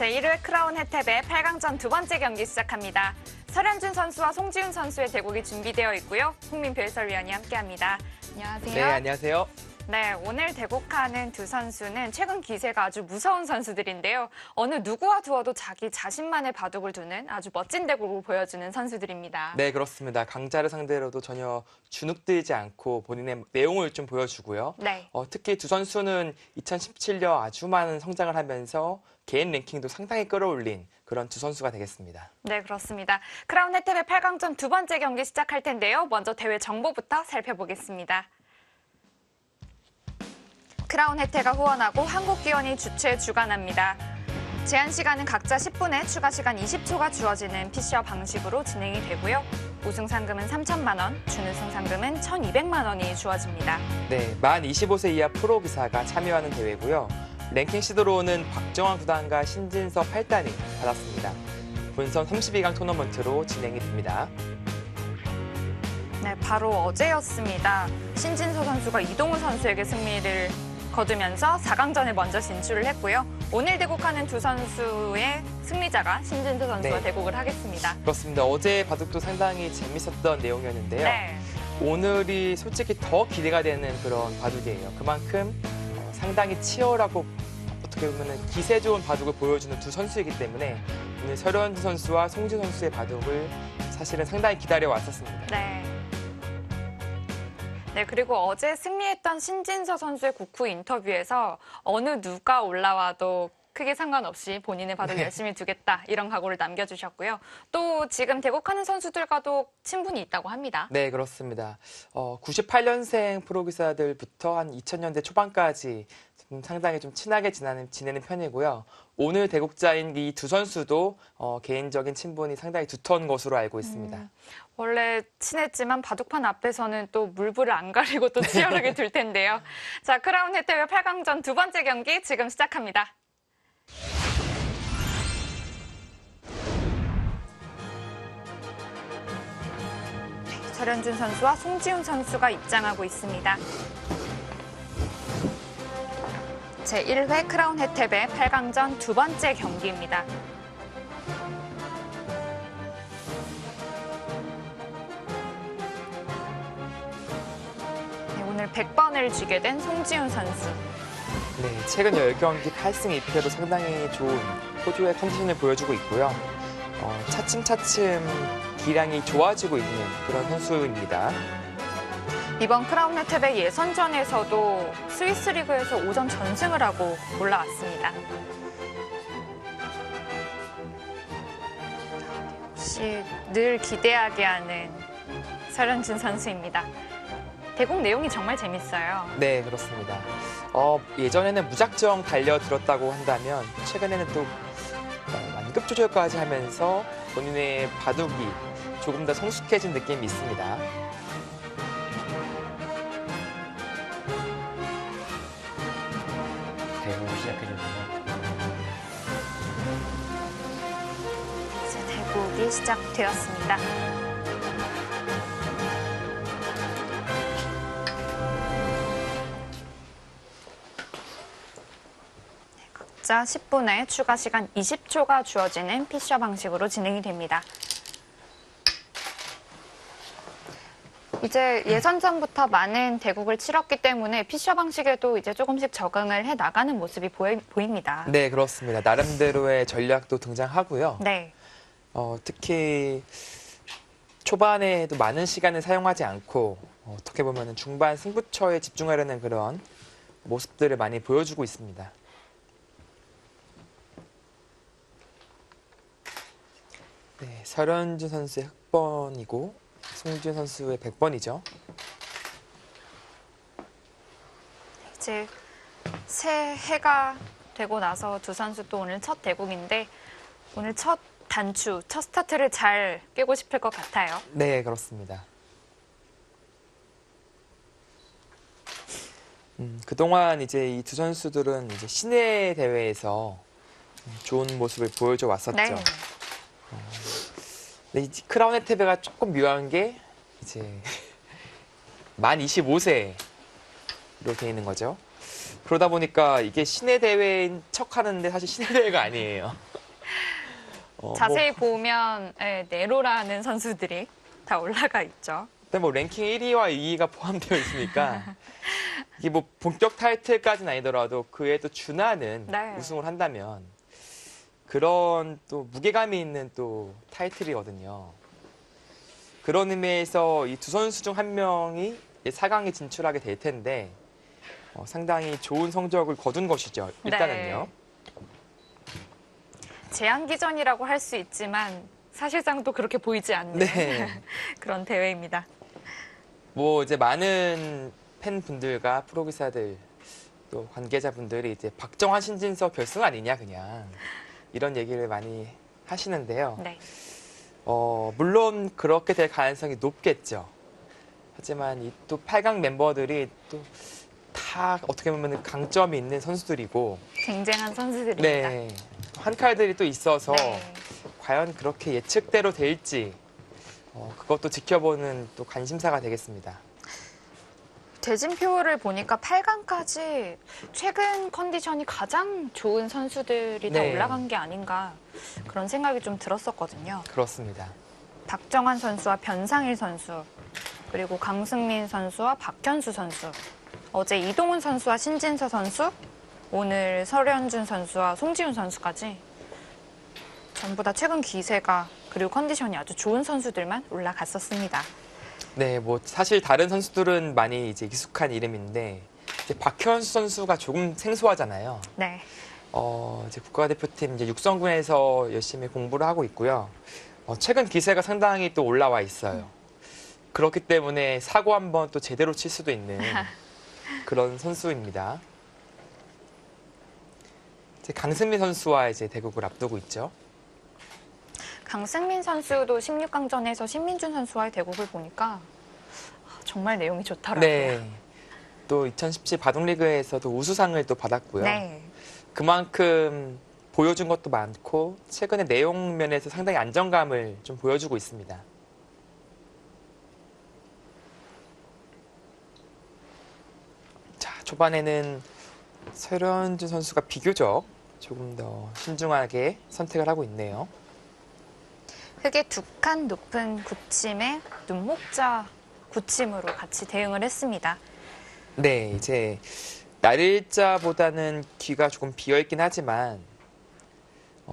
제1회 크라운 혜택의 8강전 두 번째 경기 시작합니다. 설현준 선수와 송지훈 선수의 대국이 준비되어 있고요. 홍민표 해설위원이 함께합니다. 안녕하세요. 네, 안녕하세요. 네, 오늘 대국하는 두 선수는 최근 기세가 아주 무서운 선수들인데요. 어느 누구와 두어도 자기 자신만의 바둑을 두는 아주 멋진 대국을 보여주는 선수들입니다. 네, 그렇습니다. 강자를 상대로도 전혀 주눅들지 않고 본인의 내용을 좀 보여주고요. 네. 특히 두 선수는 2017년 아주 많은 성장을 하면서 개인 랭킹도 상당히 끌어올린 그런 두 선수가 되겠습니다. 네, 그렇습니다. 크라운 혜택의 8강전 두 번째 경기 시작할 텐데요. 먼저 대회 정보부터 살펴보겠습니다. 크라운 혜택가 후원하고 한국기원이 주최 주관합니다. 제한 시간은 각자 10분에 추가 시간 20초가 주어지는 피시어 방식으로 진행이 되고요. 우승 상금은 3천만 원, 준우승 상금은 1,200만 원이 주어집니다. 네, 만 25세 이하 프로 기사가 참여하는 대회고요. 랭킹 시드로는 박정환 구단과 신진서 8단이 받았습니다. 본선 32강 토너먼트로 진행이 됩니다. 네, 바로 어제였습니다. 신진서 선수가 이동우 선수에게 승리를 거두면서 4강전에 먼저 진출을 했고요. 오늘 대국하는 두 선수의 승리자가 신진서 선수와 네. 대국을 하겠습니다. 그렇습니다. 어제 바둑도 상당히 재밌었던 내용이었는데요. 네. 오늘이 솔직히 더 기대가 되는 그런 바둑이에요. 그만큼 상당히 치열하고 어떻게 보면 기세 좋은 바둑을 보여주는 두 선수이기 때문에 오늘 설현준 선수와 송지훈 선수의 바둑을 사실은 상당히 기다려왔었습니다. 네. 네, 그리고 어제 승리했던 신진서 선수의 국후 인터뷰에서 어느 누가 올라와도 크게 상관없이 본인의 바둑 네. 열심히 두겠다 이런 각오를 남겨주셨고요. 또 지금 대국하는 선수들과도 친분이 있다고 합니다. 네, 그렇습니다. 98년생 프로기사들부터 한 2000년대 초반까지 상당히 좀 친하게 지내는 편이고요. 오늘 대국자인 이 두 선수도 개인적인 친분이 상당히 두터운 것으로 알고 있습니다. 원래 친했지만 바둑판 앞에서는 또 물불을 안 가리고 또 치열하게 둘 텐데요. 자, 크라운 혜택의 8강전 두 번째 경기 지금 시작합니다. 설현준 선수와 송지훈 선수가 입장하고 있습니다. 제1회 크라운 혜택의 8강전 두 번째 경기입니다. 네, 오늘 100번을 쥐게 된 송지훈 선수. 네, 최근 10경기 8승 2패로 상당히 좋은 호주의 컨디션을 보여주고 있고요. 차츰차츰 기량이 좋아지고 있는 그런 선수입니다. 이번 크라운 혜택의 예선전에서도 스위스 리그에서 오전 전승을 하고 올라왔습니다. 역시 늘 기대하게 하는 설현준 선수입니다. 대국 내용이 정말 재밌어요. 네, 그렇습니다. 예전에는 무작정 달려들었다고 한다면 최근에는 또 완급 조절까지 하면서 본인의 바둑이 조금 더 성숙해진 느낌이 있습니다. 대국을 시작해줬네요. 이제 대국이 시작되었습니다. 각자 10분에 추가 시간 20초가 주어지는 피셔 방식으로 진행이 됩니다. 이제 예선전부터 많은 대국을 치렀기 때문에 피셔 방식에도 이제 조금씩 적응을 해 나가는 모습이 보입니다. 네, 그렇습니다. 나름대로의 전략도 등장하고요. 네. 특히 초반에도 많은 시간을 사용하지 않고 어떻게 보면 중반 승부처에 집중하려는 그런 모습들을 많이 보여주고 있습니다. 네, 설현준 선수의 흑번이고 송지훈 선수의 100번이죠. 이제 새해가 되고 나서 두 선수 또 오늘 첫 대국인데 오늘 첫 단추, 첫 스타트를 잘 깨고 싶을 것 같아요. 네, 그렇습니다. 그동안 이제 이 두 선수들은 이제 시내 대회에서 좋은 모습을 보여줘 왔었죠. 네. 근데 이 크라운 혜택가 조금 묘한 게 이제 만 25세로 돼 있는 거죠. 그러다 보니까 이게 시내 대회인 척 하는데 사실 시내 대회가 아니에요. 자세히 보면 네로라는 선수들이 다 올라가 있죠. 근데 뭐 랭킹 1위와 2위가 포함되어 있으니까 이게 뭐 본격 타이틀까지는 아니더라도 그에 또 준하는 네. 우승을 한다면 그런 또 무게감이 있는 또 타이틀이거든요. 그런 의미에서 이 두 선수 중 한 명이 4강에 진출하게 될 텐데 상당히 좋은 성적을 거둔 것이죠. 일단은요. 제한기전이라고 할 수 있지만 사실상 또 그렇게 보이지 않는 네. 그런 대회입니다. 뭐 이제 많은 팬분들과 프로기사들 또 관계자분들이 이제 박정환 신진서 결승 아니냐 그냥 이런 얘기를 많이 하시는데요. 네. 물론 그렇게 될 가능성이 높겠죠. 하지만 이 또 8강 멤버들이 또 다 어떻게 보면 강점이 있는 선수들이고 쟁쟁한 선수들입니다. 네. 한 칼들이 또 있어서 네. 과연 그렇게 예측대로 될지 그것도 지켜보는 또 관심사가 되겠습니다. 대진표를 보니까 8강까지 최근 컨디션이 가장 좋은 선수들이 다 네. 올라간 게 아닌가 그런 생각이 좀 들었었거든요. 그렇습니다. 박정환 선수와 변상일 선수, 그리고 강승민 선수와 박현수 선수, 어제 이동훈 선수와 신진서 선수, 오늘 설현준 선수와 송지훈 선수까지 전부 다 최근 기세가 그리고 컨디션이 아주 좋은 선수들만 올라갔었습니다. 네, 뭐 사실 다른 선수들은 많이 이제 익숙한 이름인데 이제 박현수 선수가 조금 생소하잖아요. 네. 이제 국가대표팀 이제 육성군에서 열심히 공부를 하고 있고요. 최근 기세가 상당히 또 올라와 있어요. 그렇기 때문에 사고 한번 또 제대로 칠 수도 있는 그런 선수입니다. 이제 강승민 선수와 이제 대국을 앞두고 있죠. 강승민 선수도 16강전에서 신민준 선수와의 대국을 보니까 정말 내용이 좋더라고요. 네. 또 2017 바둑리그에서도 우수상을 또 받았고요. 네. 그만큼 보여준 것도 많고 최근에 내용 면에서 상당히 안정감을 좀 보여주고 있습니다. 자, 초반에는 설현준 선수가 비교적 조금 더 신중하게 선택을 하고 있네요. 흙의 두 칸 높은 굳힘에 눈목자 굳힘으로 같이 대응을 했습니다. 네, 이제 날일자보다는 귀가 조금 비어있긴 하지만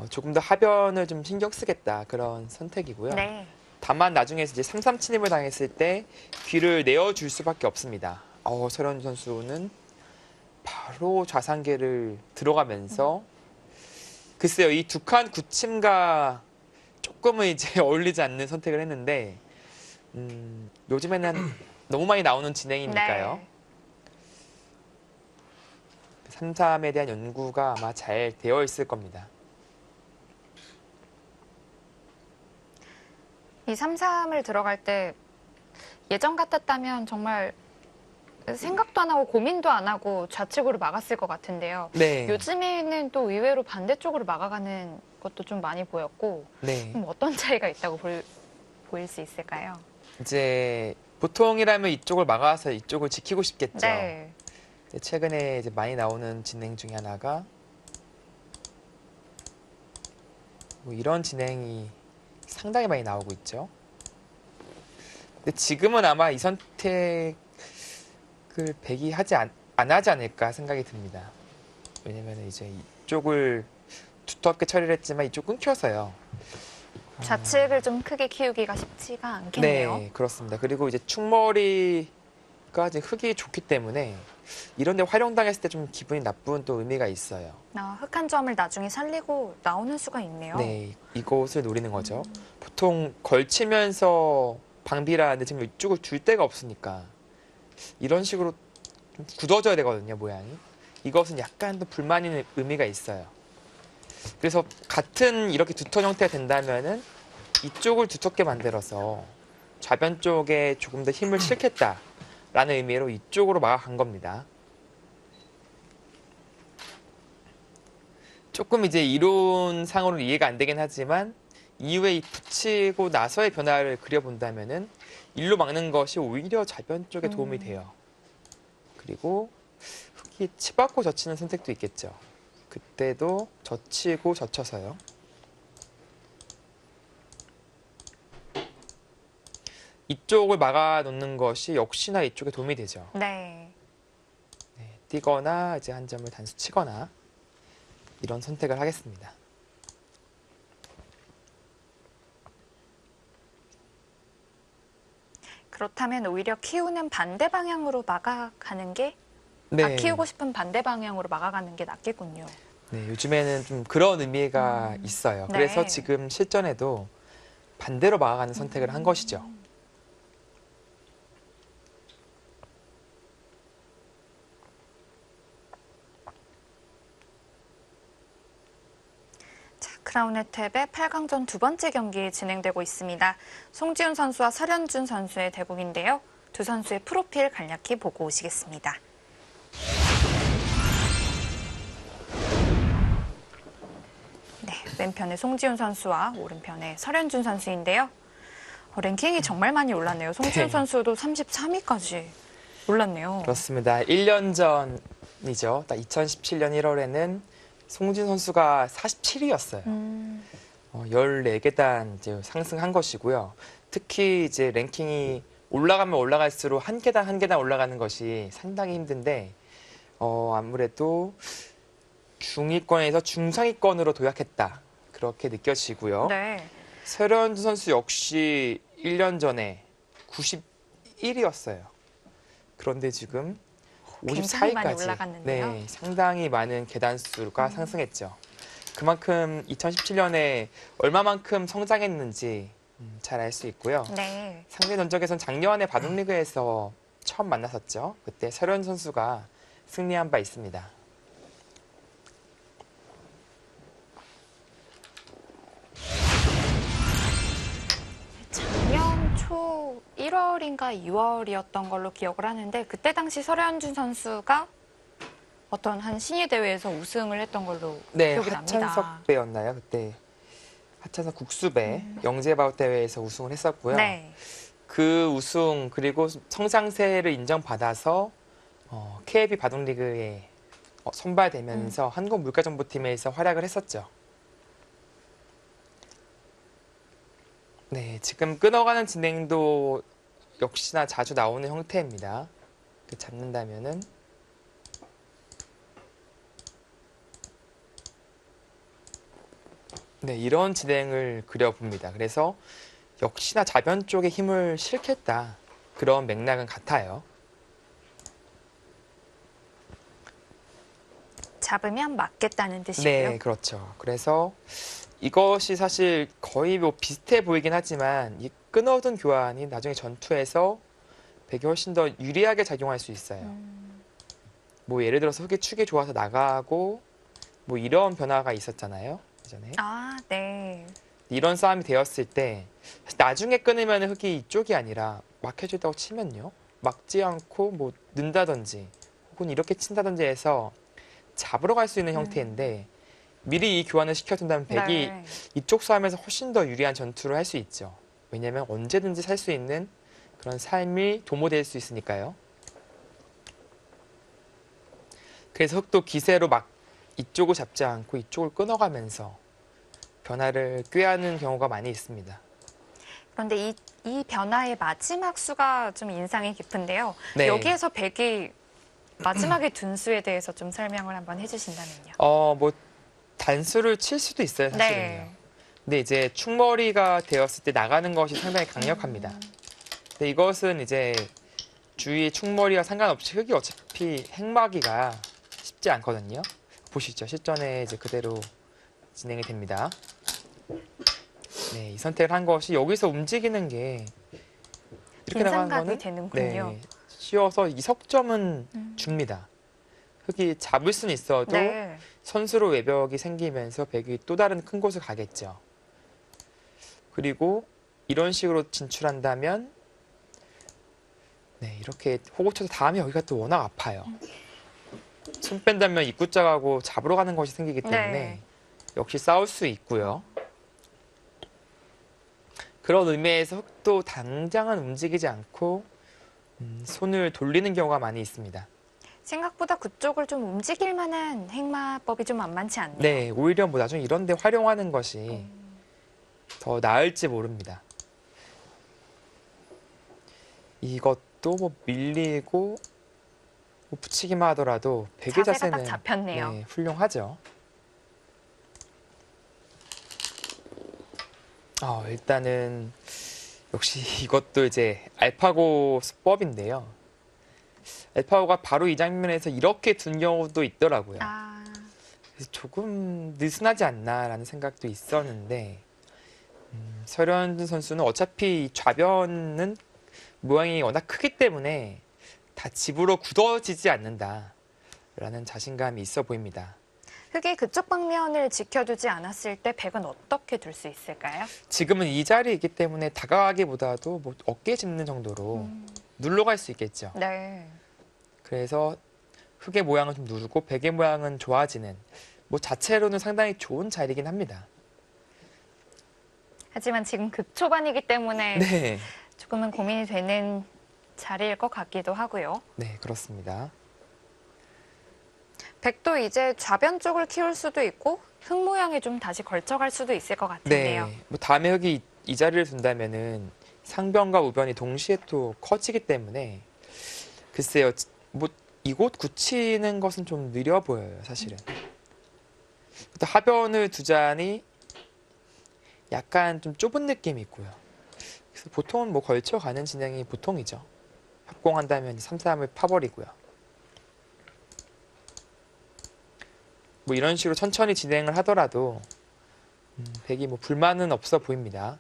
조금 더 하변을 좀 신경 쓰겠다 그런 선택이고요. 네. 다만 나중에 이제 3-3 침입을 당했을 때 귀를 내어줄 수밖에 없습니다. 설현준 선수는 바로 좌상계를 들어가면서 글쎄요, 이 두 칸 굳힘과 조금은 이제 어울리지 않는 선택을 했는데 요즘에는 너무 많이 나오는 진행이니까요. 네. 3-3에 대한 연구가 아마 잘 되어 있을 겁니다. 이 3-3을 들어갈 때 예전 같았다면 정말 생각도 안 하고 고민도 안 하고 좌측으로 막았을 것 같은데요. 네. 요즘에는 또 의외로 반대쪽으로 막아가는 것도 좀 많이 보였고 네. 어떤 차이가 있다고 보일 수 있을까요? 이제 보통이라면 이쪽을 막아서 이쪽을 지키고 싶겠죠. 네. 근데 최근에 이제 많이 나오는 진행 중에 하나가 뭐 이런 진행이 상당히 많이 나오고 있죠. 근데 지금은 아마 이 선택을 백이 안 하지 않을까 생각이 듭니다. 왜냐면 이제 이쪽을 두텁게 처리를 했지만 이쪽 끊겨서요. 좌측을 좀 크게 키우기가 쉽지가 않겠네요. 네, 그렇습니다. 그리고 이제 충머리가 이제 흙이 좋기 때문에 이런 데 활용당했을 때 좀 기분이 나쁜 또 의미가 있어요. 흙한 점을 나중에 살리고 나오는 수가 있네요. 네, 이곳을 노리는 거죠. 보통 걸치면서 방비라는데 지금 이쪽을 줄 데가 없으니까 이런 식으로 좀 굳어져야 되거든요, 모양이. 이것은 약간 더 불만 있는 의미가 있어요. 그래서 같은 이렇게 두터 형태가 된다면은 이쪽을 두텁게 만들어서 좌변 쪽에 조금 더 힘을 실겠다라는 의미로 이쪽으로 막아간 겁니다. 조금 이제 이론상으로는 이해가 안 되긴 하지만 이후에 이 붙이고 나서의 변화를 그려본다면은 일로 막는 것이 오히려 좌변 쪽에 도움이 돼요. 그리고 흙이 치받고 젖히는 선택도 있겠죠. 그때도 젖히고 젖혀서요. 이쪽을 막아 놓는 것이 역시나 이쪽에 도움이 되죠. 네. 네, 뛰거나 이제 한 점을 단수 치거나 이런 선택을 하겠습니다. 그렇다면 오히려 키우는 반대 방향으로 막아가는 게 키우고 싶은 반대 방향으로 막아가는 게 낫겠군요. 네, 요즘에는 좀 그런 의미가 있어요. 네. 그래서 지금 실전에도 반대로 막아가는 선택을 한 것이죠. 크라운의 탭의 8강전 두 번째 경기 진행되고 있습니다. 송지훈 선수와 설현준 선수의 대국인데요. 두 선수의 프로필 간략히 보고 오시겠습니다. 네, 왼편에 송지훈 선수와 오른편에 설현준 선수인데요. 랭킹이 정말 많이 올랐네요. 송지훈 네. 선수도 33위까지 올랐네요. 그렇습니다. 1년 전이죠. 딱 2017년 1월에는 송진 선수가 47위였어요. 14계단 이제 상승한 것이고요. 특히 이제 랭킹이 올라가면 올라갈수록 한 계단 한 계단 올라가는 것이 상당히 힘든데 아무래도 중위권에서 중상위권으로 도약했다. 그렇게 느껴지고요. 네. 설현주 선수 역시 1년 전에 91위였어요. 그런데 지금 굉장히 많이 54위까지 올라갔는데요. 네, 상당히 많은 계단 수가 상승했죠. 그만큼 2017년에 얼마만큼 성장했는지 잘 알 수 있고요. 네. 상대 전적에선 작년에 바둑리그에서 처음 만났었죠. 그때 설현 선수가 승리한 바 있습니다. 작년 초 1월인가 2월이었던 걸로 기억을 하는데 그때 당시 설현준 선수가 어떤 한 신예 대회에서 우승을 했던 걸로 네, 기억이 납니다. 하찬석 배였나요? 그때 하찬석 국수배 영재바웃 대회에서 우승을 했었고요. 네. 그 우승 그리고 성장세를 인정받아서 KLB 바둑리그에 선발되면서 한국물가정보팀에서 활약을 했었죠. 네, 지금 끊어가는 진행도 역시나 자주 나오는 형태입니다. 잡는다면은 네, 이런 진행을 그려봅니다. 그래서 역시나 자변 쪽에 힘을 실겠다. 그런 맥락은 같아요. 잡으면 맞겠다는 뜻이고요. 네, 그렇죠. 그래서 이것이 사실 거의 뭐 비슷해 보이긴 하지만 이 끊어둔 교환이 나중에 전투에서 백이 훨씬 더 유리하게 작용할 수 있어요. 뭐 예를 들어서 흑이 축이 좋아서 나가고 뭐 이런 변화가 있었잖아요. 예전에. 아, 네. 이런 싸움이 되었을 때 나중에 끊으면 흑이 이쪽이 아니라 막혀져 있다고 치면요. 막지 않고 뭐 는다든지 혹은 이렇게 친다든지 해서 잡으러 갈 수 있는 형태인데 미리 이 교환을 시켜둔다면 백이 네. 이쪽 싸움에서 훨씬 더 유리한 전투를 할 수 있죠. 왜냐하면 언제든지 살 수 있는 그런 삶이 도모될 수 있으니까요. 그래서 흑도 기세로 막 이쪽을 잡지 않고 이쪽을 끊어가면서 변화를 꾀하는 경우가 많이 있습니다. 그런데 이 변화의 마지막 수가 좀 인상이 깊은데요. 네. 여기에서 백이 마지막에 둔 수에 대해서 좀 설명을 한번 해주신다면요. 뭐 단수를 칠 수도 있어요, 사실은요. 네. 근데 이제 축머리가 되었을 때 나가는 것이 상당히 강력합니다. 근데 이것은 이제 주위 축머리와 상관없이 흑이 어차피 행마기가 쉽지 않거든요. 보시죠. 실전에 이제 그대로 진행이 됩니다. 네, 이 선택을 한 것이 여기서 움직이는 게 이렇게 나가는 긴장감이 거는 되는군요. 네, 쉬워서 이 석점은 줍니다. 흑이 잡을 수는 있어도 네. 선수로 외벽이 생기면서 백이 또 다른 큰 곳을 가겠죠. 그리고 이런 식으로 진출한다면 네, 이렇게 호구 쳐서 다음에 여기가 또 워낙 아파요. 손 뺀다면 입구짝하고 잡으러 가는 것이 생기기 때문에 네. 역시 싸울 수 있고요. 그런 의미에서 흑도 당장은 움직이지 않고 손을 돌리는 경우가 많이 있습니다. 생각보다 그쪽을 좀 움직일 만한 행마법이 좀 만만치 않네요. 네, 오히려 뭐 나중에 이런 데 활용하는 것이 더 나을지 모릅니다. 이것도 뭐 밀리고 뭐 붙이기만 하더라도 백의 자세가 딱 자세는 잡혔네요. 네, 훌륭하죠. 일단은 역시 이것도 이제 알파고 수법인데요. 알파고가 바로 이 장면에서 이렇게 둔 경우도 있더라고요. 아, 그래서 조금 느슨하지 않나라는 생각도 있었는데 설현준 선수는 어차피 좌변은 모양이 워낙 크기 때문에 다 집으로 굳어지지 않는다라는 자신감이 있어 보입니다. 흙이 그쪽 방면을 지켜두지 않았을 때 백은 어떻게 둘 수 있을까요? 지금은 이 자리에 있기 때문에 다가가기보다도 뭐 어깨 짚는 정도로 눌러 갈 수 있겠죠. 네. 그래서 흙의 모양을 좀 누르고 백의 모양은 좋아지는 뭐 자체로는 상당히 좋은 자리이긴 합니다. 하지만 지금 극초반이기 때문에 네, 조금은 고민이 되는 자리일 것 같기도 하고요. 네 그렇습니다. 백도 이제 좌변 쪽을 키울 수도 있고 흙 모양에 좀 다시 걸쳐갈 수도 있을 것 같은데요. 네, 뭐 다음에 흙이 이 자리를 둔다면은 상변과 우변이 동시에 또 커지기 때문에 글쎄요, 뭐 이곳 굳히는 것은 좀 느려 보여요, 사실은. 또 하변을 두자니 약간 좀 좁은 느낌이 있고요. 그래서 보통은 뭐 걸쳐가는 진행이 보통이죠. 협공한다면 3-3을 파버리고요. 뭐 이런 식으로 천천히 진행을 하더라도 백이 뭐 불만은 없어 보입니다.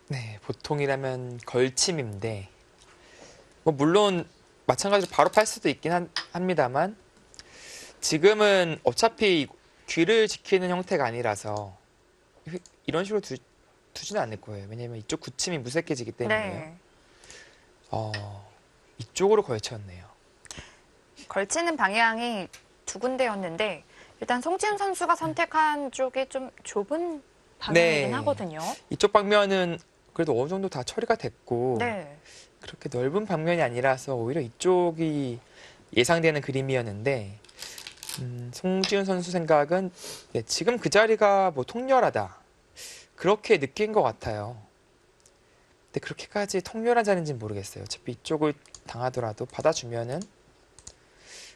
네, 보통이라면 걸침인데 뭐 물론 마찬가지로 바로 팔 수도 있긴 합니다만 지금은 어차피 귀를 지키는 형태가 아니라서 이런 식으로 두지는 않을 거예요. 왜냐면 이쪽 굳힘이 무색해지기 때문에요. 네. 이쪽으로 걸쳤네요. 걸치는 방향이 두 군데였는데 일단 송지훈 선수가 선택한 쪽이 좀 좁은 방향이긴 네. 하거든요. 이쪽 방면은 그래도 어느 정도 다 처리가 됐고 네. 그렇게 넓은 방면이 아니라서 오히려 이쪽이 예상되는 그림이었는데 송지훈 선수 생각은 네, 지금 그 자리가 뭐 통렬하다 그렇게 느낀 것 같아요. 근데 그렇게까지 통렬한 자리인지는 모르겠어요. 어차피 이쪽을 당하더라도 받아주면은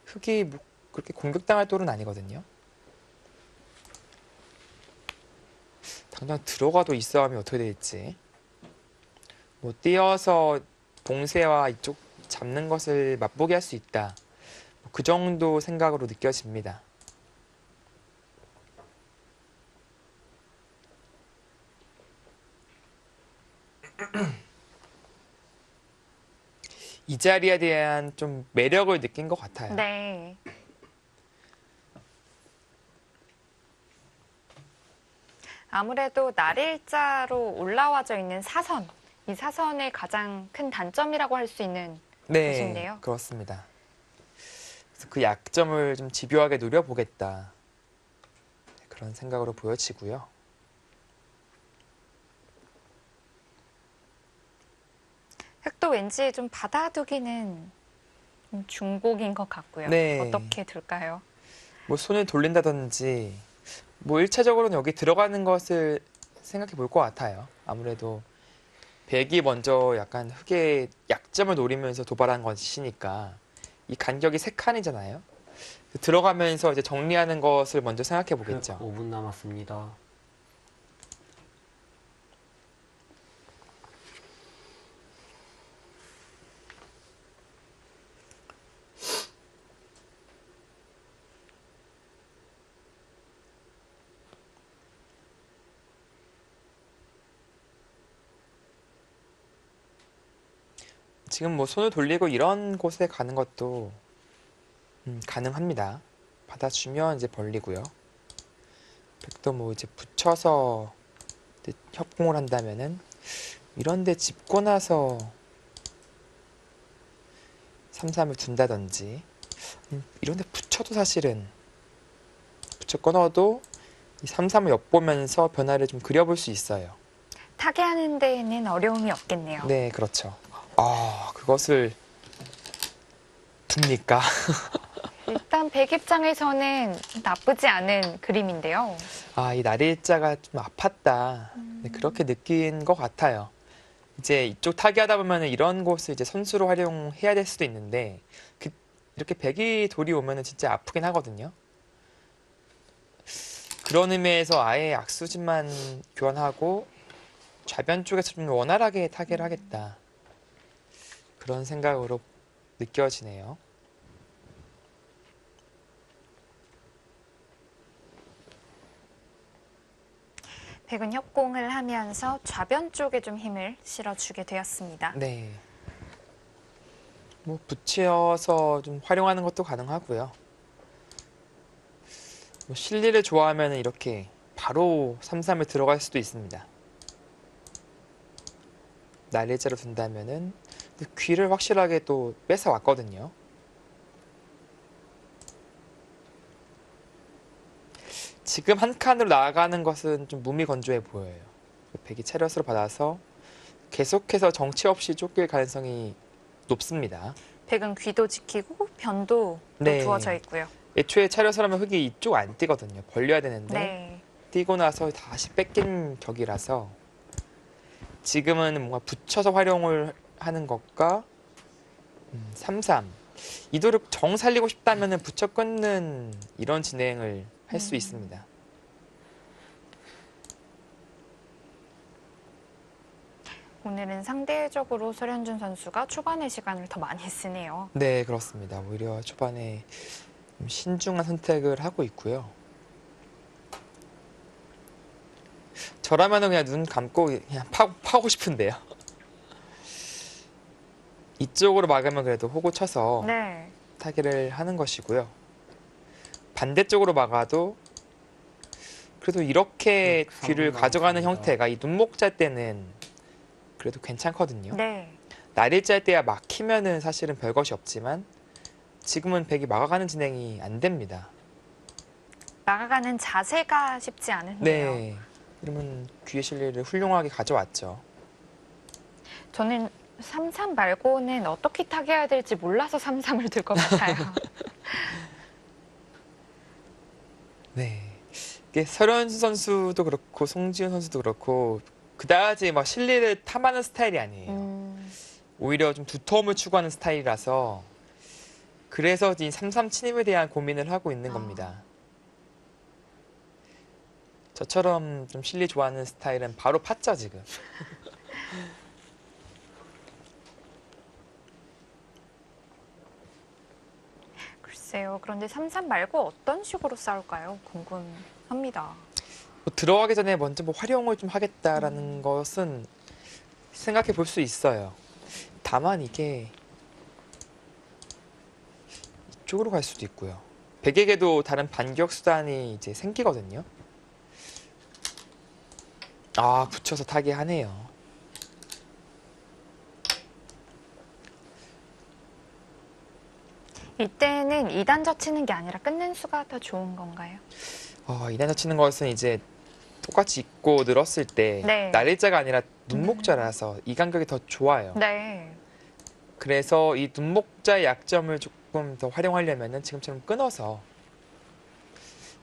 흙이 뭐 그렇게 공격당할 또는 아니거든요. 당장 들어가도 이 싸움이 어떻게 될지 뭐 뛰어서 봉쇄와 이쪽 잡는 것을 맛보게 할 수 있다. 그 정도 생각으로 느껴집니다. 이 자리에 대한 좀 매력을 느낀 것 같아요. 네. 아무래도 날일자로 올라와져 있는 사선, 이 사선의 가장 큰 단점이라고 할 수 있는 네, 곳인데요. 그렇습니다. 그래서 그 약점을 좀 집요하게 노려보겠다. 그런 생각으로 보여지고요. 흙도 왠지 좀 받아두기는 좀 중복인 것 같고요. 네. 어떻게 둘까요? 뭐 손을 돌린다든지 뭐 1차적으로는 여기 들어가는 것을 생각해 볼 것 같아요. 아무래도 백이 먼저 약간 흙의 약점을 노리면서 도발한 것이니까 이 간격이 3칸이잖아요. 들어가면서 이제 정리하는 것을 먼저 생각해 보겠죠. 5분 남았습니다. 지금 뭐 손을 돌리고 이런 곳에 가는 것도 가능합니다. 받아주면 이제 벌리고요. 백도 뭐 이제 붙여서 이제 협공을 한다면은 이런데 짚고 나서 3-3을 둔다든지 이런데 붙여도 사실은 붙여 끊어도 이 3-3을 엿보면서 변화를 좀 그려볼 수 있어요. 타개하는 데에는 어려움이 없겠네요. 네, 그렇죠. 그것을 아픕니까? 일단 백 입장에서는 나쁘지 않은 그림인데요. 아, 이 날일자가 좀 아팠다. 네, 그렇게 느낀 것 같아요. 이제 이쪽 타기하다 보면 이런 곳을 이제 선수로 활용해야 될 수도 있는데 이렇게 백이 돌이 오면 진짜 아프긴 하거든요. 그런 의미에서 아예 악수진만 교환하고 좌변 쪽에서 좀 원활하게 타개를 하겠다. 그런 생각으로 느껴지네요. 백은 협공을 하면서 좌변 쪽에 좀 힘을 실어주게 되었습니다. 네. 뭐 붙여서 좀 활용하는 것도 가능하고요. 뭐 실리를 좋아하면 이렇게 바로 3-3을 들어갈 수도 있습니다. 날일자로 둔다면은 귀를 확실하게 또 뺏어 왔거든요. 지금 한 칸으로 나아가는 것은 좀 무미건조해 보여요. 백이 체력으로 받아서 계속해서 정치 없이 쫓길 가능성이 높습니다. 백은 귀도 지키고 변도 또 네. 두어져 있고요. 애초에 차려서 하면 흙이 이쪽 안 뛰거든요. 벌려야 되는데 네. 뛰고 나서 다시 뺏긴 격이라서 지금은 뭔가 붙여서 활용을 하는 것과 3-3 이 돌을 정 살리고 싶다면 붙여 끊는 이런 진행을 할 수 있습니다. 오늘은 상대적으로 설현준 선수가 초반의 시간을 더 많이 쓰네요. 네, 그렇습니다. 오히려 초반에 좀 신중한 선택을 하고 있고요. 저라면 그냥 눈 감고 그냥 파고 싶은데요. 이쪽으로 막으면 그래도 호구 쳐서 네. 타기를 하는 것이고요. 반대쪽으로 막아도 그래도 이렇게 귀를 가져가는 형태가 이 눈목잘 때는 그래도 괜찮거든요. 네. 날일잘 때야 막히면은 사실은 별것이 없지만 지금은 백이 막아가는 진행이 안 됩니다. 나가가는 자세가 쉽지 않은데요. 네. 이러면 귀의 실리를 훌륭하게 가져왔죠. 저는 3-3 말고는 어떻게 타개해야 될지 몰라서 3-3을 들 것 같아요. 네. 이게 설현수 선수도 그렇고 송지훈 선수도 그렇고 그다지 막 실리를 탐하는 스타일이 아니에요. 오히려 좀 두터움을 추구하는 스타일이라서 그래서 이 3-3 침입에 대한 고민을 하고 있는 겁니다. 저처럼 좀 실리 좋아하는 스타일은 바로 팠죠 지금. 글쎄요. 그런데 3-3 말고 어떤 식으로 싸울까요? 궁금합니다. 뭐 들어가기 전에 먼저 뭐 활용을 좀 하겠다라는 것은 생각해 볼 수 있어요. 다만 이게 이쪽으로 갈 수도 있고요. 백에게도 다른 반격 수단이 이제 생기거든요. 아, 붙여서 타게 하네요. 이때는 2단 젖히는 게 아니라 끝낸 수가 더 좋은 건가요? 이단자 치는 것은 이제 똑같이 있고 늘었을 때 네. 날일자가 아니라 눈목자라서 이 간격이 더 좋아요. 네. 그래서 이 눈목자의 약점을 조금 더 활용하려면은 지금처럼 끊어서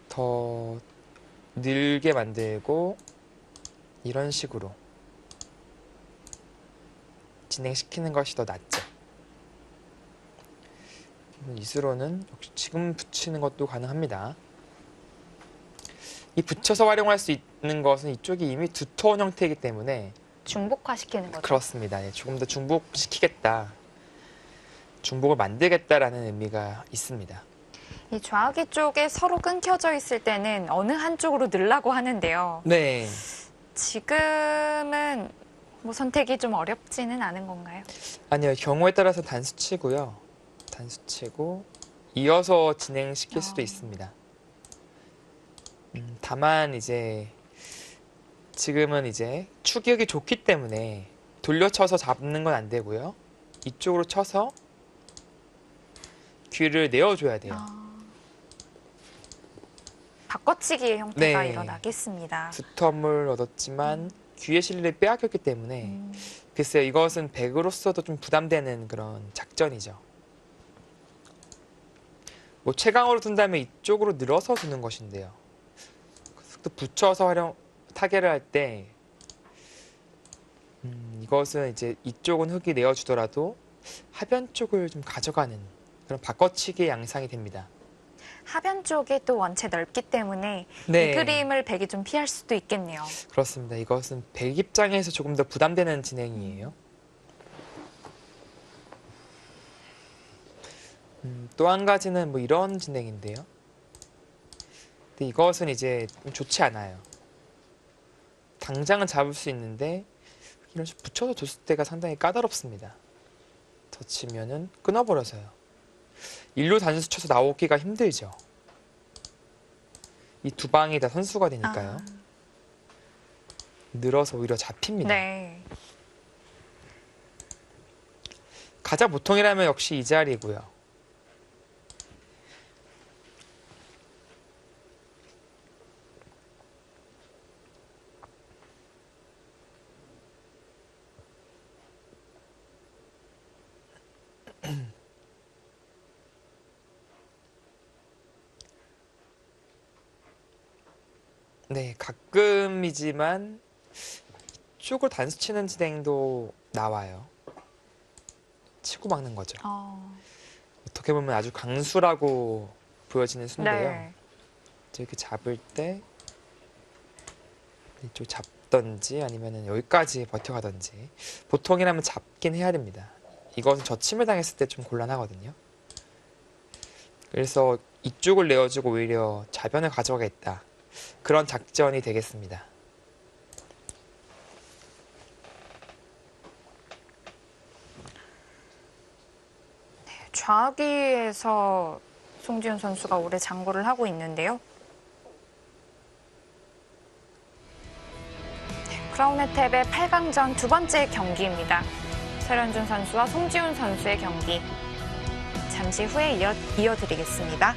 더 늘게 만들고 이런 식으로 진행시키는 것이 더 낫죠. 이수로는 역시 지금 붙이는 것도 가능합니다. 이 붙여서 활용할 수 있는 것은 이쪽이 이미 두터운 형태이기 때문에 중복화시키는 거죠. 그렇습니다. 예, 조금 더 중복시키겠다. 중복을 만들겠다라는 의미가 있습니다. 이 좌우기 쪽에 서로 끊겨져 있을 때는 어느 한쪽으로 늘라고 하는데요. 네. 지금은 뭐 선택이 좀 어렵지는 않은 건가요? 아니요. 경우에 따라서 단수치고요. 단수치고 이어서 진행시킬 수도 있습니다. 다만 이제 지금은 이제 추격이 좋기 때문에 돌려쳐서 잡는 건 안 되고요. 이쪽으로 쳐서 귀를 내어줘야 돼요. 바꿔치기의 형태가 네. 일어나겠습니다. 두텀을 얻었지만 귀의 실리를 빼앗겼기 때문에 글쎄요. 이것은 백으로서도 좀 부담되는 그런 작전이죠. 뭐 최강으로 둔 다음에 이쪽으로 늘어서 두는 것인데요. 또 붙여서 타개를 할 때 이것은 이제 이쪽은 흙이 내어주더라도 하변 쪽을 좀 가져가는 그런 바꿔치기의 양상이 됩니다. 하변 쪽이 또 원체 넓기 때문에 네. 이 그림을 백이 좀 피할 수도 있겠네요. 그렇습니다. 이것은 백 입장에서 조금 더 부담되는 진행이에요. 또 한 가지는 뭐 이런 진행인데요. 근데 이것은 이제 좀 좋지 않아요. 당장은 잡을 수 있는데 이런 식으로 붙여서 뒀을 때가 상당히 까다롭습니다. 젖히면은 끊어버려서요. 일로 단수 쳐서 나오기가 힘들죠. 이 두 방이 다 선수가 되니까요. 늘어서 오히려 잡힙니다. 네. 가장 보통이라면 역시 이 자리고요. 네, 가끔이지만 이쪽으로 단수 치는 진행도 나와요. 치고 막는 거죠. 어떻게 보면 아주 강수라고 보여지는 수인데요. 네. 이렇게 잡을 때 이쪽 잡던지 아니면 여기까지 버텨가던지 보통이라면 잡긴 해야 됩니다. 이것은 젖힘을 당했을 때 좀 곤란하거든요. 그래서 이쪽을 내어주고 오히려 좌변을 가져가겠다. 그런 작전이 되겠습니다. 좌기에서 송지훈 선수가 올해 장구를 하고 있는데요. 크라운의 탭의 8강전 두 번째 경기입니다. 설현준 선수와 송지훈 선수의 경기. 잠시 후에 이어드리겠습니다.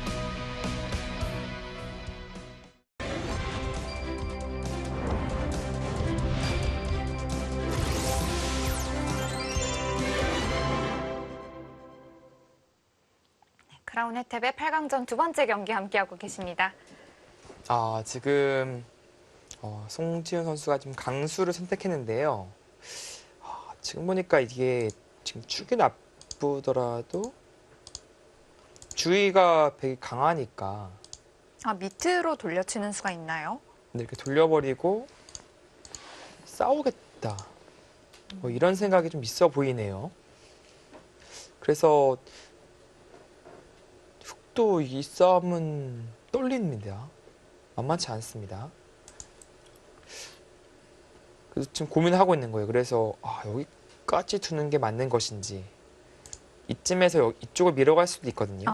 크라운 혜택의 8강전 두 번째 경기 함께하고 계십니다. 지금 송지훈 선수가 좀 강수를 선택했는데요. 지금 보니까 이게 지금 축이 나쁘더라도 주의가 되게 강하니까 밑으로 돌려치는 수가 있나요? 이렇게 돌려버리고 싸우겠다. 뭐 이런 생각이 좀 있어 보이네요. 그래서 또 이 싸움은 떨립니다. 만만치 않습니다. 그래서 지금 고민하고 있는 거예요. 그래서 여기까지 두는 게 맞는 것인지 이쯤에서 이쪽을 밀어갈 수도 있거든요.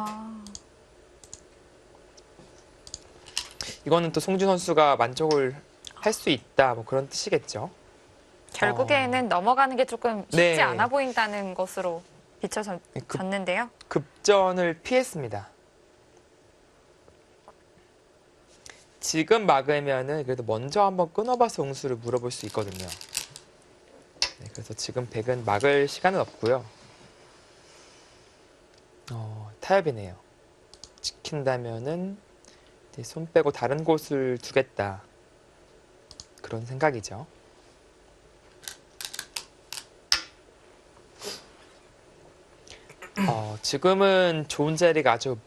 이거는 또 송준 선수가 만족을 할 수 있다 뭐 그런 뜻이겠죠. 결국에는 넘어가는 게 조금 쉽지 네. 않아 보인다는 것으로 비춰졌는데요. 급전을 피했습니다. 지금 막으면은 그래도 먼저 한번 끊어봐서 응수를 물어볼 수 있거든요. 네, 그래서 지금 백은 막을 시간은 없고요. 타협이네요. 지킨다면은 이제 손 빼고 다른 곳을 두겠다. 그런 생각이죠. 지금은 좋은 자리가 아주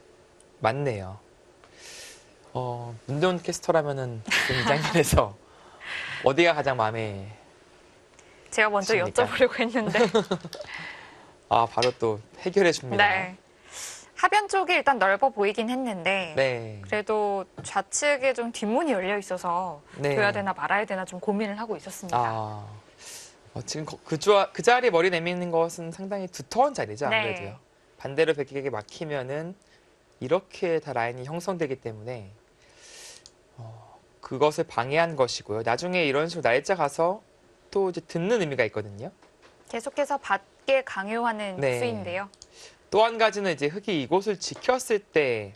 많네요. 문대원 캐스터라면은 지금 이 장면에서 어디가 가장 마음에 제가 먼저 십니까? 여쭤보려고 했는데. 바로 또 해결해 줍니다. 네. 하변 쪽이 일단 넓어 보이긴 했는데 네. 그래도 좌측에 좀 뒷문이 열려 있어서 네. 둬야 되나 말아야 되나 좀 고민을 하고 있었습니다. 지금 그 자리에 머리 내미는 것은 상당히 두터운 자리죠, 아무래도요. 네. 반대로 백에게 막히면은 이렇게 다 라인이 형성되기 때문에 그것을 방해한 것이고요. 나중에 이런 식으로 날짜 가서 또 이제 듣는 의미가 있거든요. 계속해서 받게 강요하는 네. 수인데요. 또 한 가지는 이제 흙이 이곳을 지켰을 때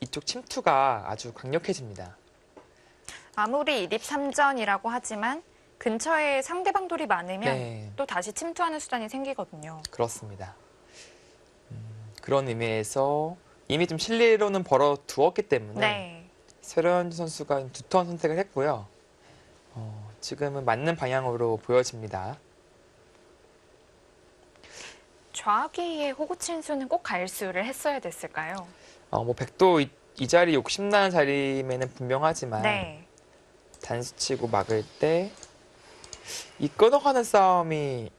이쪽 침투가 아주 강력해집니다. 아무리 1입 3전이라고 하지만 근처에 상대방 돌이 많으면 네. 또 다시 침투하는 수단이 생기거든요. 그렇습니다. 그런 의미에서 이미 좀 실리로는 벌어두었기 때문에 네. 서현준 선수가 두 턴 선택을 했고요. 지금은 맞는 방향으로 보여집니다. 좌기의 호구친 수는 꼭 갈수를 했어야 됐을까요? 뭐 백도 이 자리 욕심나는 자리면은 분명하지만 네. 단수 치고 막을 때 이 끊어가는 싸움이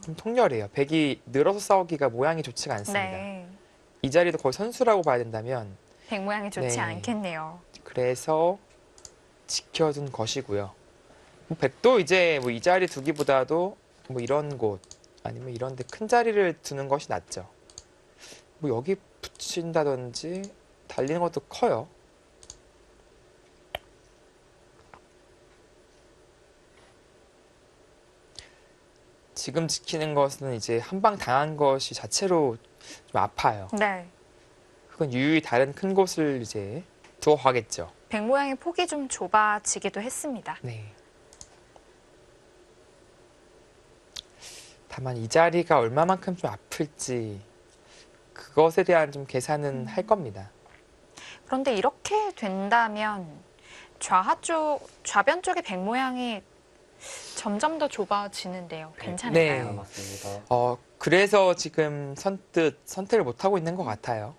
좀 통렬해요. 백이 늘어서 싸우기가 모양이 좋지가 않습니다. 네. 이 자리도 거의 선수라고 봐야 된다면 백 모양이 좋지 네. 않겠네요. 그래서 지켜둔 것이고요. 뭐 백도 이제 뭐 이 자리 두기보다도 뭐 이런 곳 아니면 이런 데 큰 자리를 두는 것이 낫죠. 뭐 여기 붙인다든지 달리는 것도 커요. 지금 지키는 것은 이제 한 방 당한 것이 자체로 좀 아파요. 네. 그건 유유히 다른 큰 곳을 이제 두어 가겠죠. 백 모양의 폭이 좀 좁아지기도 했습니다. 네. 다만 이 자리가 얼마만큼 좀 아플지 그것에 대한 좀 계산은 할 겁니다. 그런데 이렇게 된다면 좌변 쪽의 백 모양이 점점 더 좁아지는데요. 괜찮을까요? 네. 맞습니다. 그래서 지금 선뜻 선택을 못 하고 있는 것 같아요.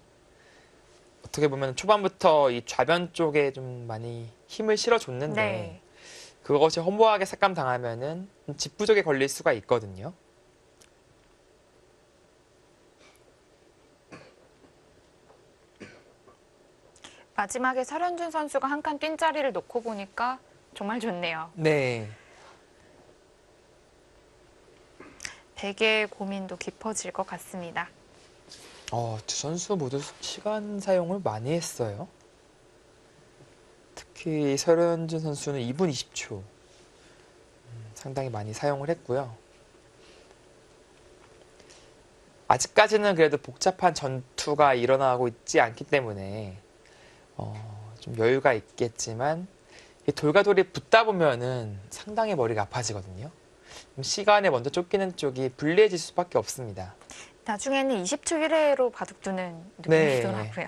어떻게 보면 초반부터 이 좌변 쪽에 좀 많이 힘을 실어줬는데 네. 그것이 허무하게 삭감 당하면은 집부족에 걸릴 수가 있거든요. 마지막에 설현준 선수가 한 칸 뛴 자리를 놓고 보니까 정말 좋네요. 네. 백의 고민도 깊어질 것 같습니다. 두 선수 모두 시간 사용을 많이 했어요. 특히 설현준 선수는 2분 20초. 상당히 많이 사용을 했고요. 아직까지는 그래도 복잡한 전투가 일어나고 있지 않기 때문에 좀 여유가 있겠지만 이 돌과 돌이 붙다 보면은 상당히 머리가 아파지거든요. 시간에 먼저 쫓기는 쪽이 불리해질 수밖에 없습니다. 나중에는 20초 1회로 바둑 두는 네. 느낌이더라고요.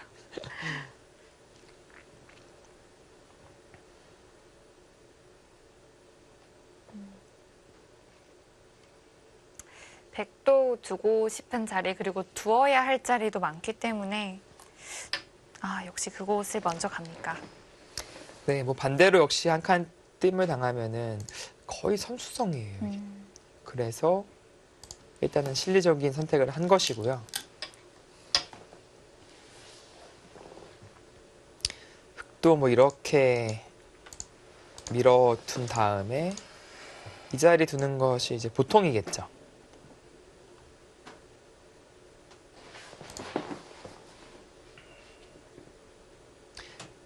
백도 두고 싶은 자리 그리고 두어야 할 자리도 많기 때문에 역시 그곳을 먼저 갑니까? 네, 뭐 반대로 역시 한 칸 뜸을 당하면은 거의 선수성이에요. 그래서 일단은 실리적인 선택을 한 것이고요. 흑도 뭐 이렇게 밀어둔 다음에 이 자리 두는 것이 이제 보통이겠죠.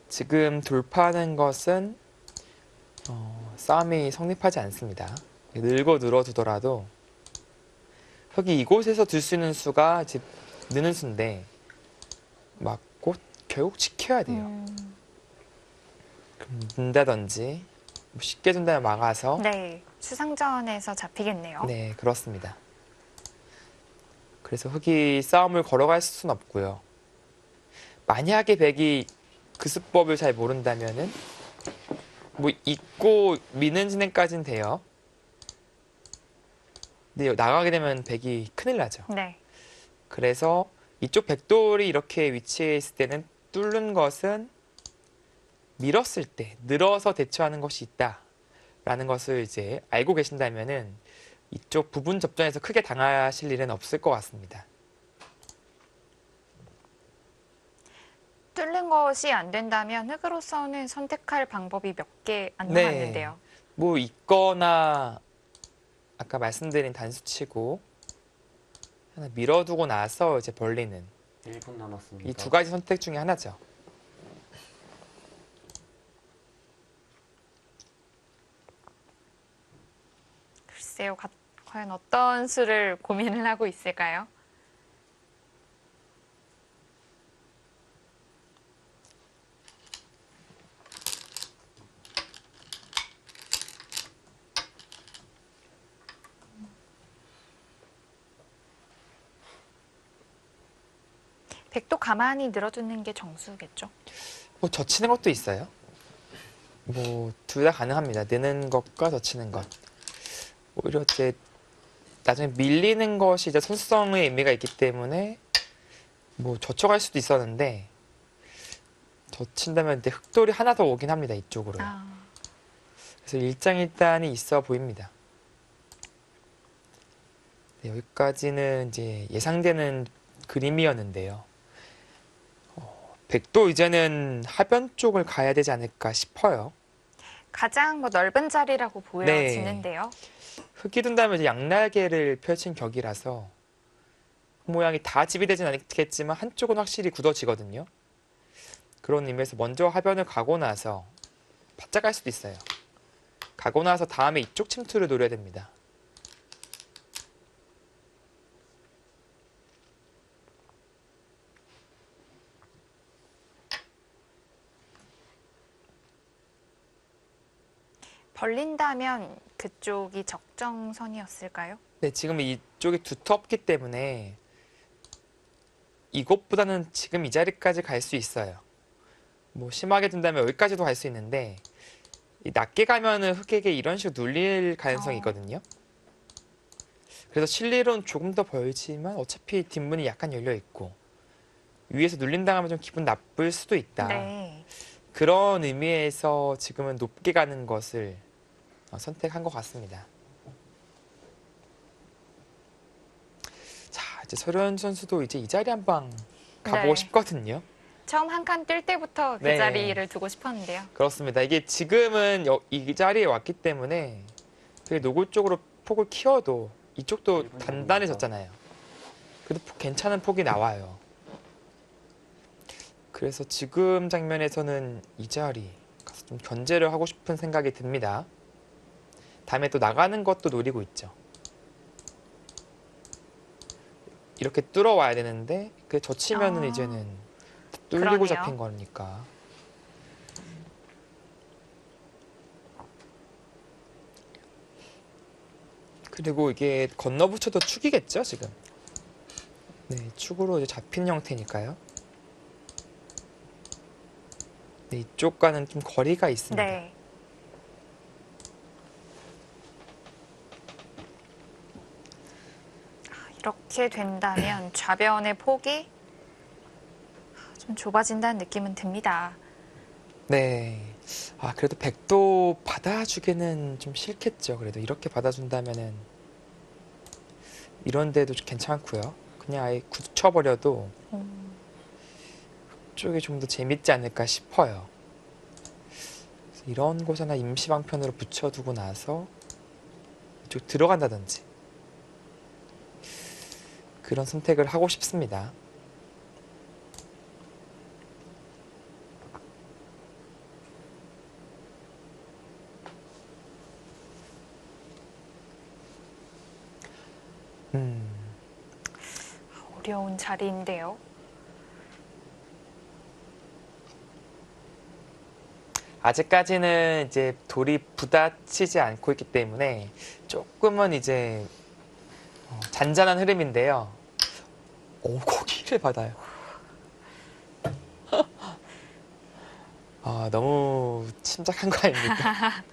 지금 돌파하는 것은 싸움이 성립하지 않습니다. 늘고 늘어두더라도 흑이 이곳에서 둘 수 있는 수가 이제 느는 수인데 맞고 결국 지켜야 돼요. 그럼 는다든지 뭐 쉽게 둔다면 막아서 네, 수상전에서 잡히겠네요. 네, 그렇습니다. 그래서 흑이 싸움을 걸어갈 수는 없고요. 만약에 백이 그 수법을 잘 모른다면은 뭐 잊고 미는 진행까지는 돼요. 근데 나가게 되면 백이 큰일 나죠. 네. 그래서 이쪽 백돌이 이렇게 위치해 있을 때는 뚫는 것은 밀었을 때 늘어서 대처하는 것이 있다라는 것을 이제 알고 계신다면은 이쪽 부분 접전에서 크게 당하실 일은 없을 것 같습니다. 뚫는 것이 안 된다면 흑으로서는 선택할 방법이 몇 개 안 네. 남았는데요. 뭐 있거나 아까 말씀드린 단수치고 하나 밀어두고 나서 이제 벌리는 1분 남았습니다. 이 두 가지 선택 중에 하나죠. 글쎄요, 과연 어떤 수를 고민을 하고 있을까요? 백도 가만히 늘어두는 게 정수겠죠. 뭐 젖히는 것도 있어요. 뭐 둘 다 가능합니다. 느는 것과 젖히는 것. 오히려 이제 나중에 밀리는 것이 이제 선수성의 의미가 있기 때문에 뭐 젖혀갈 수도 있었는데 젖힌다면 이제 흑돌이 하나 더 오긴 합니다. 이쪽으로. 아, 그래서 일장일단이 있어 보입니다. 네, 여기까지는 이제 예상되는 그림이었는데요. 백도 이제는 하변 쪽을 가야 되지 않을까 싶어요. 가장 뭐 넓은 자리라고 보여지는데요. 흙이 든다면 이제 양날개를 펼친 격이라서 흙 모양이 다 집이 되진 않겠지만 한쪽은 확실히 굳어지거든요. 그런 의미에서 먼저 하변을 가고 나서 바짝 갈 수도 있어요. 가고 나서 다음에 이쪽 침투를 노려야 됩니다. 벌린다면 그쪽이 적정선이었을까요? 네, 지금 이쪽이 두텁기 때문에 이곳보다는 지금 이 자리까지 갈 수 있어요. 뭐 심하게 둔다면 여기까지도 갈 수 있는데 이 낮게 가면은 흙에게 이런 식으로 눌릴 가능성이 있거든요. 그래서 실리로는 조금 더 벌지만 어차피 뒷문이 약간 열려 있고 위에서 눌린다면 좀 기분 나쁠 수도 있다. 네. 그런 의미에서 지금은 높게 가는 것을 선택한 것 같습니다. 자, 이제 서련 선수도 이제 이 자리 한 방 가보고 네. 싶거든요. 처음 한 칸 뛸 때부터 그 네. 자리를 두고 싶었는데요. 그렇습니다. 이게 지금은 이 자리에 왔기 때문에 되게 노골 쪽으로 폭을 키워도 이쪽도 단단해졌잖아요. 그래도 괜찮은 폭이 나와요. 그래서 지금 장면에서는 이 자리 가서 좀 견제를 하고 싶은 생각이 듭니다. 다음에 또 나가는 것도 노리고 있죠. 이렇게 뚫어와야 되는데 그 젖히면은 이제는 뚫리고 그러네요. 잡힌 거니까. 그리고 이게 건너붙여도 축이겠죠, 지금. 네, 축으로 이제 잡힌 형태니까요. 네, 이쪽과는 좀 거리가 있습니다. 네. 이렇게 된다면 좌변의 폭이 좀 좁아진다는 느낌은 듭니다. 네. 아, 그래도 백도 받아주기는 좀 싫겠죠. 그래도 이렇게 받아준다면은 이런 데도 좀 괜찮고요. 그냥 아예 굳혀버려도 쪽이 좀 더 재밌지 않을까 싶어요. 그래서 이런 곳 하나 임시방편으로 붙여두고 나서 이쪽 들어간다든지 그런 선택을 하고 싶습니다. 어려운 자리인데요. 아직까지는 이제 돌이 부딪히지 않고 있기 때문에 조금은 이제 잔잔한 흐름인데요. 오, 고기를 받아요. 아, 너무 침착한 거 아닙니까?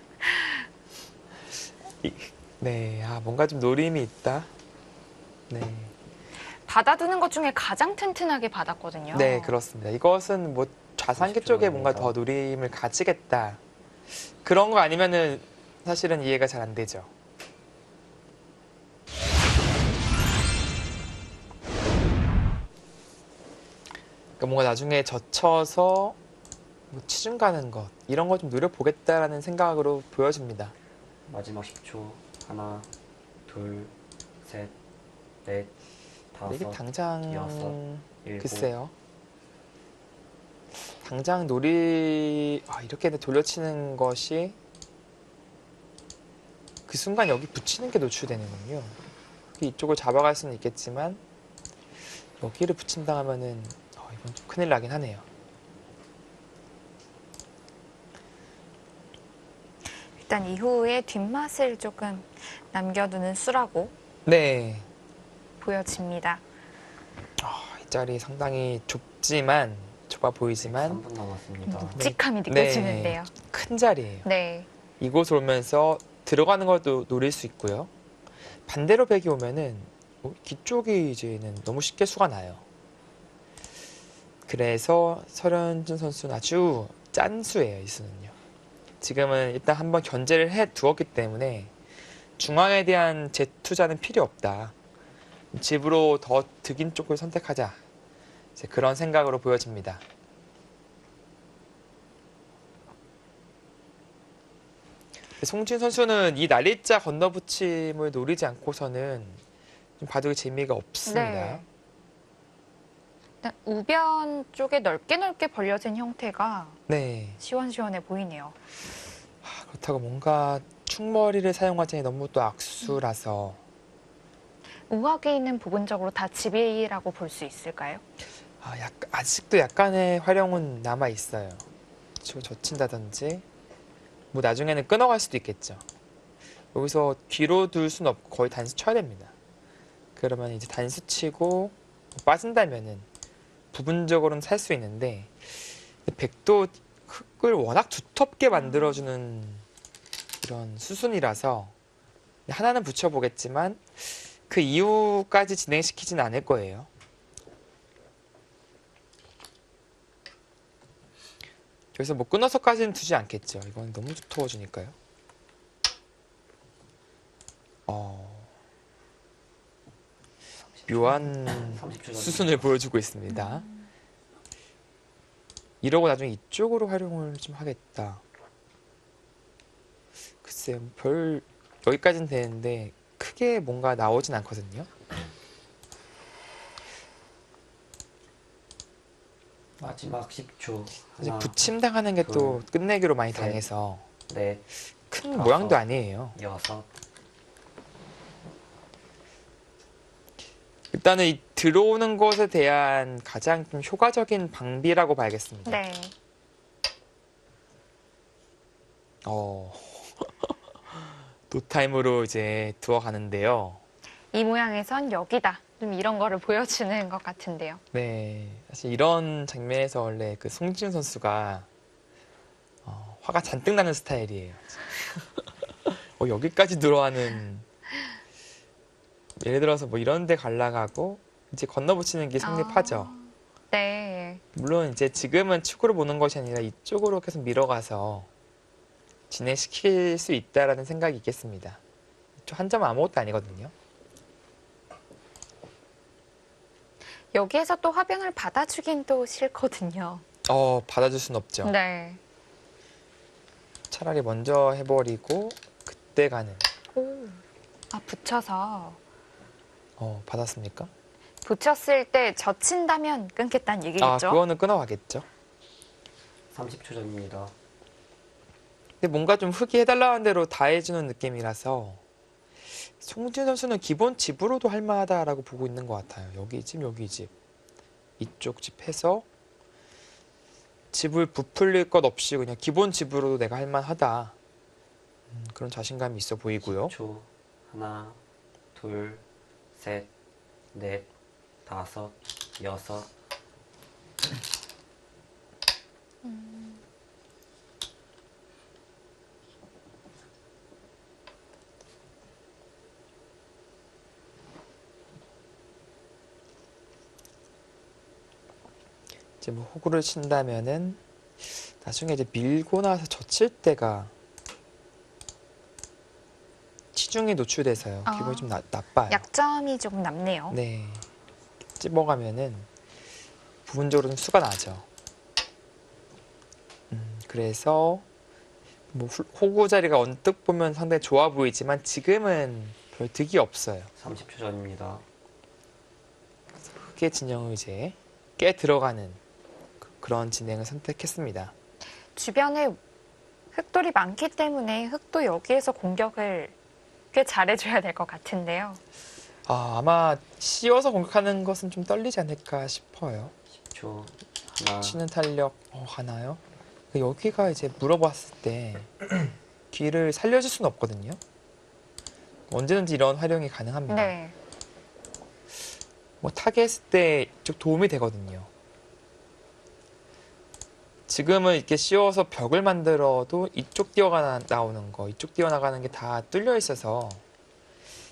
네, 아, 뭔가 좀 노림이 있다. 네. 받아두는 것 중에 가장 튼튼하게 받았거든요. 네, 그렇습니다. 이것은 뭐 좌상계 쪽에 뭔가 더 노림을 가지겠다. 그런 거 아니면은 사실은 이해가 잘 안 되죠. 그러니까 뭔가 나중에 젖혀서 뭐 치중 가는 것 이런 거 좀 노려보겠다라는 생각으로 보여집니다. 마지막 10초. 하나, 둘, 셋, 넷, 근데 이게 다섯, 당장 여섯, 일곱. 글쎄요. 당장 이렇게 돌려치는 것이 그 순간 여기 붙이는 게 노출되는군요. 이쪽을 잡아갈 수는 있겠지만 여기를 붙인다 하면은 이건 좀 큰일 나긴 하네요. 일단 이후에 뒷맛을 조금 남겨두는 수라고 네. 보여집니다. 뒷자리 상당히 좁아 보이지만 3분 남았습니다. 묵직함이 네. 느껴지는데요. 큰 자리예요. 네. 이곳을 오면서 들어가는 것도 노릴 수 있고요. 반대로 백이 오면은 뒤쪽이 이제는 너무 쉽게 수가 나요. 그래서 설현준 선수는 아주 짠 수예요, 이 수는요. 지금은 일단 한번 견제를 해 두었기 때문에 중앙에 대한 재투자는 필요 없다. 집으로 더 득인 쪽을 선택하자. 이제 그런 생각으로 보여집니다. 송진 선수는 이 난리자 건너붙임을 노리지 않고서는 좀 바둑의 재미가 없습니다. 네. 일단 우변 쪽에 넓게 벌려진 형태가 네. 시원시원해 보이네요. 그렇다고 뭔가 충머리를 사용하자니 너무 또 악수라서 우악에 있는 부분적으로 다 집이라고 볼 수 있을까요? 아직도 약간의 활용은 남아 있어요. 젖힌다든지 뭐 나중에는 끊어갈 수도 있겠죠. 여기서 뒤로 둘 수는 없고 거의 단수 쳐야 됩니다. 그러면 이제 단수 치고 빠진다면은 부분적으로는 살 수 있는데 백도 흙을 워낙 두텁게 만들어주는 이런 수순이라서 하나는 붙여보겠지만 그 이후까지 진행시키진 않을 거예요. 여기서 뭐 끊어서까지는 두지 않겠죠. 이건 너무 두터워지니까요. 묘한 30초 수순을 보여주고 있습니다. 이러고 나중에 이쪽으로 활용을 좀 하겠다. 글쎄요, 여기까지는 되는데 크게 뭔가 나오진 않거든요. 마지막 10초. 사실 하나, 붙임 당하는 게 또 끝내기로 많이 셋, 당해서 넷, 큰 다섯. 모양도 아니에요. 6. 일단은 이 들어오는 것에 대한 가장 좀 효과적인 방비라고 봐야겠습니다. 네. 노타임으로 이제 두어가는데요. 이 모양에선 여기다. 좀 이런 거를 보여주는 것 같은데요. 네, 사실 이런 장면에서 원래 그 송지훈 선수가 화가 잔뜩 나는 스타일이에요. 여기까지 들어가는 예를 들어서 뭐 이런 데 갈라가고 이제 건너붙이는 게 성립하죠. 네. 물론 이제 지금은 축구를 보는 것이 아니라 이쪽으로 계속 밀어가서 진행시킬 수 있다라는 생각이 있겠습니다. 한 점은 아무것도 아니거든요. 여기에서 또 화병을 받아주긴 또 싫거든요. 받아줄 순 없죠. 네. 차라리 먼저 해버리고 그때 가는. 오. 붙여서. 받았습니까? 붙였을 때 젖힌다면 끊겠다는 얘기겠죠? 그거는 끊어가겠죠. 30초 전입니다. 근데 뭔가 좀 흙이 해달라는 대로 다 해주는 느낌이라서 송진 선수는 기본 집으로도 할만하다라고 보고 있는 것 같아요. 여기 집, 여기 집. 이쪽 집 해서 집을 부풀릴 것 없이 그냥 기본 집으로도 내가 할만하다. 그런 자신감이 있어 보이고요. 10초. 하나, 둘, 셋, 넷, 다섯, 여섯. 이제 뭐 호구를 친다면은 나중에 이제 밀고 나서 젖힐 때가 치중이 노출돼서요. 기분이 좀 나빠요. 약점이 조금 남네요. 네. 찝어가면은 부분적으로는 수가 나죠. 그래서 뭐 호구 자리가 언뜻 보면 상당히 좋아 보이지만 지금은 별 득이 없어요. 30초 전입니다. 흙의 진영을 이제 깨 들어가는 그런 진행을 선택했습니다. 주변에 흙돌이 많기 때문에 흙도 여기에서 공격을 꽤 잘해줘야 될 것 같은데요. 아마 씌워서 공격하는 것은 좀 떨리지 않을까 싶어요. 10초. 하나, 치는 탄력 하나요? 여기가 이제 물어봤을 때 귀를 살려줄 수는 없거든요. 언제든지 이런 활용이 가능합니다. 네. 뭐 타겟했을 때 좀 도움이 되거든요. 지금은 이렇게 씌워서 벽을 만들어도 이쪽 나오는 거, 이쪽 뛰어나가는 게 다 뚫려 있어서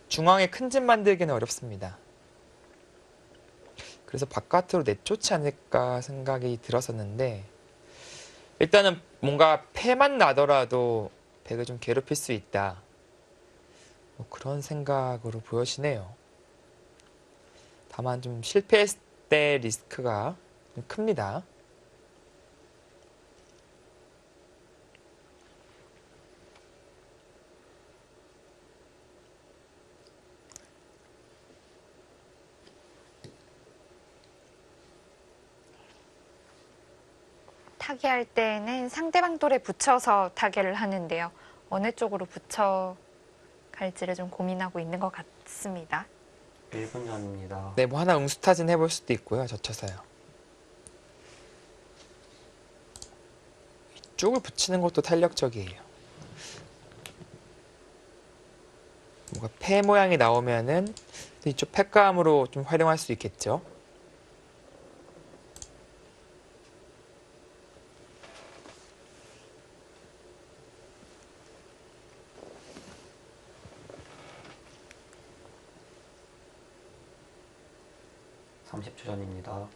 중앙에 큰 집 만들기는 어렵습니다. 그래서 바깥으로 내쫓지 않을까 생각이 들었었는데 일단은 뭔가 패만 나더라도 백을 좀 괴롭힐 수 있다. 뭐 그런 생각으로 보여지네요. 다만 좀 실패했을 때 리스크가 좀 큽니다. 타개할 때는 상대방 돌에 붙여서 타개를 하는데요. 어느 쪽으로 붙여 갈지를 좀 고민하고 있는 것 같습니다. 1분 전입니다. 네, 뭐 하나 응수타진 해볼 수도 있고요. 젖혀서요. 이쪽을 붙이는 것도 탄력적이에요. 뭔가 패 모양이 나오면은 이쪽 패감으로 좀 활용할 수 있겠죠. 삼십 초 전입니다.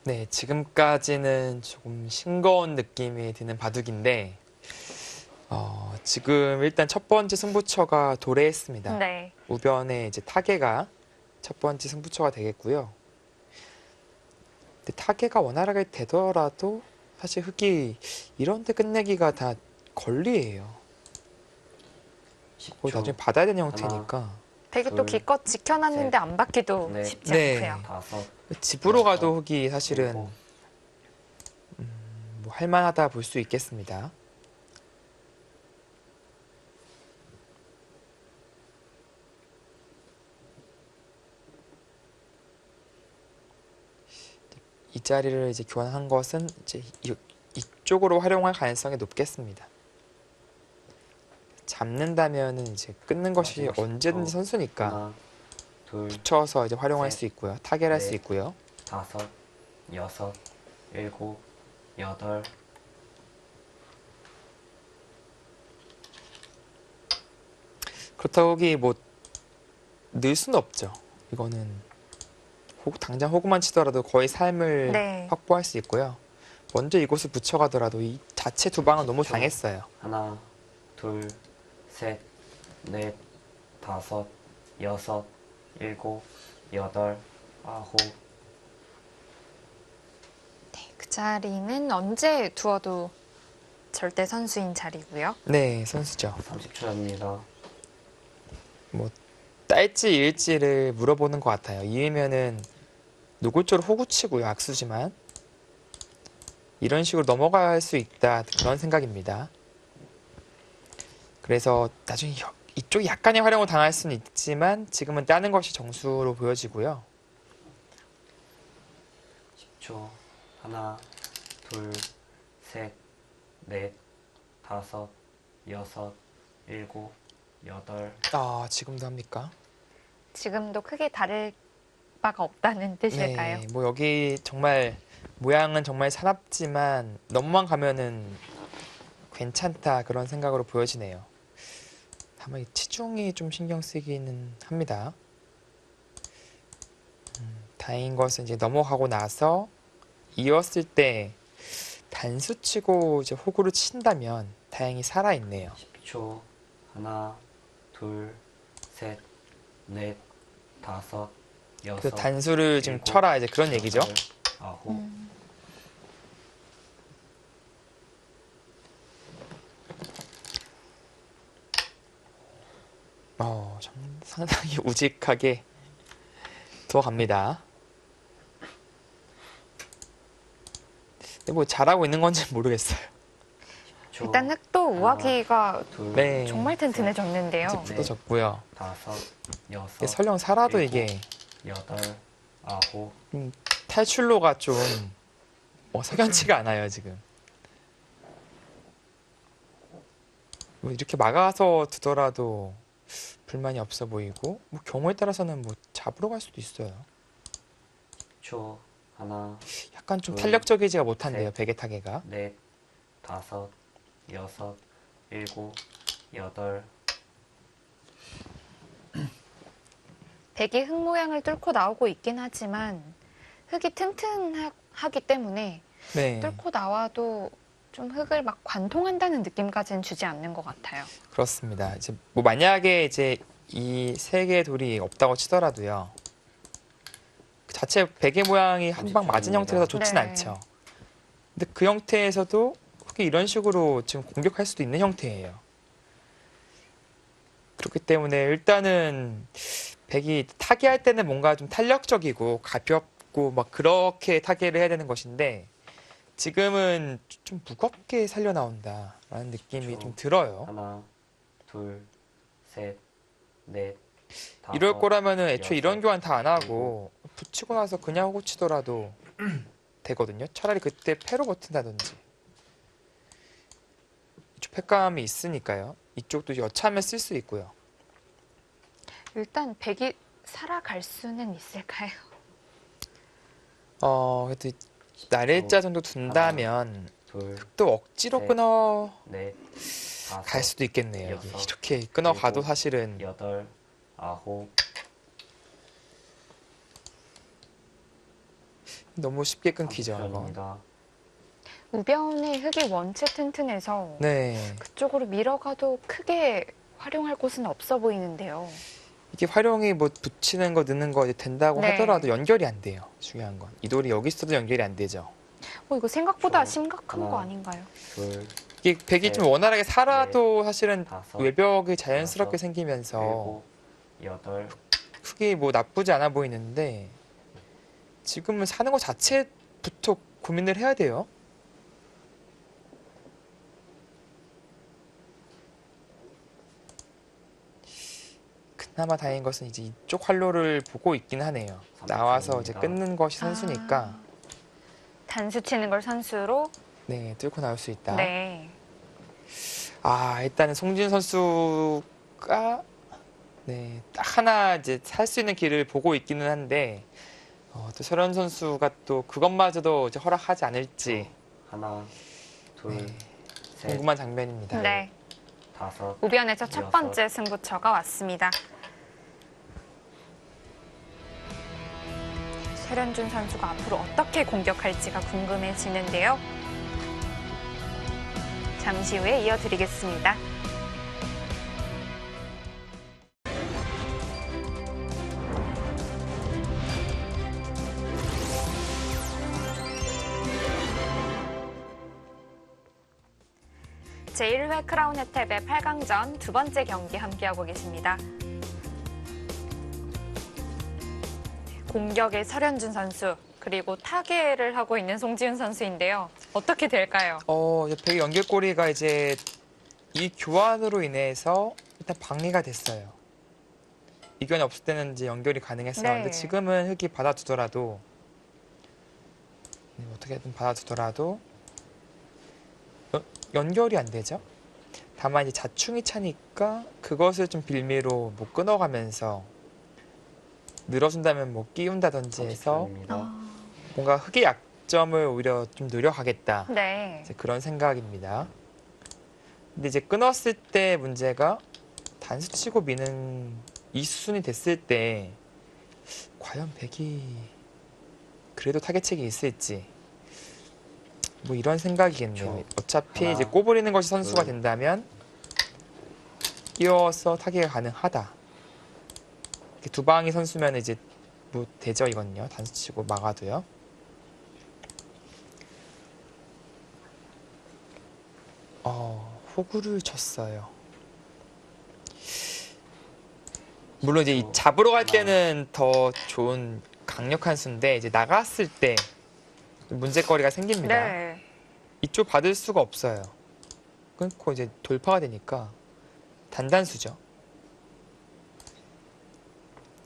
네, 지금까지는 조금 싱거운 느낌이 드는 바둑인데 지금 일단 첫 번째 승부처가 도래했습니다. 네. 우변에 이제 타개가 첫 번째 승부처가 되겠고요. 근데 타개가 원활하게 되더라도 사실 흑이 이런 데 끝내기가 다 권리예요. 거의 10초. 나중에 받아야 되는 형태니까. 백이 또 둘, 기껏 지켜놨는데 안 받기도 넷. 쉽지 네. 않고요. 5, 집으로 가도 흑이 사실은 7, 뭐 할만하다 볼 수 있겠습니다. 이 자리를 이제 교환한 것은 이제 이쪽으로 활용할 가능성이 높겠습니다. 잡는다면은 이제 끊는 것이 마지막 언제든지 10초. 선수니까 하나, 둘, 붙여서 이제 활용할 셋, 수 있고요. 타결할 수 넷. 있고요. 5, 6, 7, 8. 그렇다고 여기 뭐 늘 수는 없죠. 이거는 당장 호구만 치더라도 거의 삶을 네. 확보할 수 있고요. 먼저 이곳을 붙여가더라도 이 자체 두 방은 너무 그렇죠. 당했어요. 하나, 둘, 셋, 넷, 5, 6, 7, 8, 9. 그 자리는 언제 두어도 절대 선수인 자리고요. 네, 선수죠. 30초 전입니다. 딸지 이을지를 물어보는 것 같아요. 이으면은 노골적으로 호구치고요. 악수지만 이런 식으로 넘어갈 수 있다 그런 생각입니다. 그래서 나중에 이쪽이 약간의 활용을 당할 수는 있지만 지금은 따는 것이 정수로 보여지고요. 10초. 하나, 둘, 셋, 넷, 5, 6, 7, 8. 지금도 합니까? 지금도 크게 다를 바가 없다는 뜻일까요? 네, 뭐 여기 정말 모양은 정말 사납지만 너무만 가면은 괜찮다 그런 생각으로 보여지네요. 다만 이 치중이 좀 신경 쓰기는 합니다. 다행인 것은 이제 넘어가고 나서 이었을 때 단수 치고 이제 호구를 친다면 다행히 살아있네요. 10초. 하나, 둘, 셋, 넷, 5, 6. 그 단수를 지금 일곱, 쳐라 이제 그런 얘기죠. 9. 상당히 우직하게 들어갑니다. 근데 뭐 잘하고 있는 건지 모르겠어요. 일단 흑도 우아기가 둘, 네. 정말 튼튼해졌는데요. 또 적고요. 5, 6, 이게 설령 살아도 일곱. 이게 8, 9. 탈출로가 좀 석연치가 않아요 지금. 뭐 이렇게 막아서 두더라도 불만이 없어 보이고 뭐 경우에 따라서는 뭐 잡으러 갈 수도 있어요. 초 하나, 약간 좀 둘, 탄력적이지가 못한데요, 셋. 베개 타개가. 넷, 다섯, 여섯, 일곱, 여덟. 백이 흙 모양을 뚫고 나오고 있긴 하지만 흙이 튼튼하기 때문에 네, 뚫고 나와도 좀 흙을 막 관통한다는 느낌까지는 주지 않는 것 같아요. 그렇습니다. 이제 뭐 만약에 이제 이 세 개의 돌이 없다고 치더라도요. 그 자체 베개 모양이 한 방 맞은 형태라서 좋진 네. 않죠. 근데 그 형태에서도 흙이 이런 식으로 지금 공격할 수도 있는 형태예요. 그렇기 때문에 일단은 백이 타개할 때는 뭔가 좀 탄력적이고 가볍고 막 그렇게 타개를 해야 되는 것인데 지금은 좀 무겁게 살려 나온다라는 느낌이 좀 들어요. 하나, 둘, 셋, 넷, 다섯. 이럴 거라면은 애초에 이런 여섯, 교환 다 안 하고 붙이고 나서 그냥 호구 치더라도 되거든요. 차라리 그때 패로 버틴다든지. 이쪽 패감이 있으니까요. 이쪽도 여차하면 쓸 수 있고요. 일단 백이 살아갈 수는 있을까요? 그래도 날일자 정도 둔다면 둘, 또 억지로 셋. 끊어 넷, 다섯, 갈 수도 있겠네요. 여기. 여섯, 이렇게 끊어 가도 일곱, 사실은 여덟, 아홉. 너무 쉽게 끊기죠. 편입니다. 우변의 흙이 원체 튼튼해서 네. 그쪽으로 밀어가도 크게 활용할 곳은 없어 보이는데요. 이게 활용이 뭐 붙이는 거 넣는 거 이제 된다고 네. 하더라도 연결이 안 돼요. 중요한 건. 이 돌이 여기 있어도 연결이 안 되죠. 이거 생각보다 저, 심각한 하나. 거 아닌가요? 둘, 이게 백이 좀 네. 원활하게 살아도 사실은 다섯, 외벽이 자연스럽게 여섯, 생기면서 일곱, 여덟. 흙이 뭐 나쁘지 않아 보이는데 지금은 사는 것 자체부터 고민을 해야 돼요. 그나마 다행인 것은 이제 이쪽 활로를 보고 있긴 하네요. 나와서 이제 끊는 것이 선수니까 아, 단수 치는 걸 선수로. 네, 뚫고 나올 수 있다. 네. 일단은 송진 선수가 네, 딱 하나 이제 살 수 있는 길을 보고 있기는 한데 또 설현 선수가 또 그것마저도 이제 허락하지 않을지 하나, 둘, 네, 셋, 궁금한 장면입니다. 네. 다섯. 우변에서 첫 여섯. 번째 승부처가 왔습니다. 설현준 선수가 앞으로 어떻게 공격할지가 궁금해지는데요. 잠시 후에 이어드리겠습니다. 제1회 크라운 혜택의 8강전 두 번째 경기 함께하고 계십니다. 공격의 설현준 선수, 그리고 타개를 하고 있는 송지훈 선수인데요. 어떻게 될까요? 이제 백의 연결고리가 이제 이 교환으로 인해서 일단 방해가 됐어요. 이견이 없을 때는 이제 연결이 가능했었는데 네. 지금은 흙이 받아두더라도 어떻게든 받아두더라도 연결이 안 되죠. 다만 이제 자충이 차니까 그것을 좀 빌미로 뭐 끊어가면서 늘어준다면 뭐 끼운다든지 해서 편입니다. 뭔가 흙의 약점을 오히려 좀 늘려가겠다. 네. 이제 그런 생각입니다. 근데 이제 끊었을 때 문제가 단수 치고 미는 이 수순이 됐을 때 과연 백이 그래도 타겟책이 있을지 뭐 이런 생각이겠네요. 그렇죠. 어차피 하나, 이제 꼬부리는 것이 선수가 둘. 된다면 끼워서 타겟이 가능하다. 이렇게 두 방이 선수면 이제 뭐 되죠 이건요. 단수 치고 막아도요. 호구를 쳤어요. 물론 이제 이 잡으러 갈 때는 더 좋은 강력한 수인데 이제 나갔을 때 문제거리가 생깁니다. 네. 이쪽 받을 수가 없어요. 끊고 이제 돌파가 되니까 단단수죠.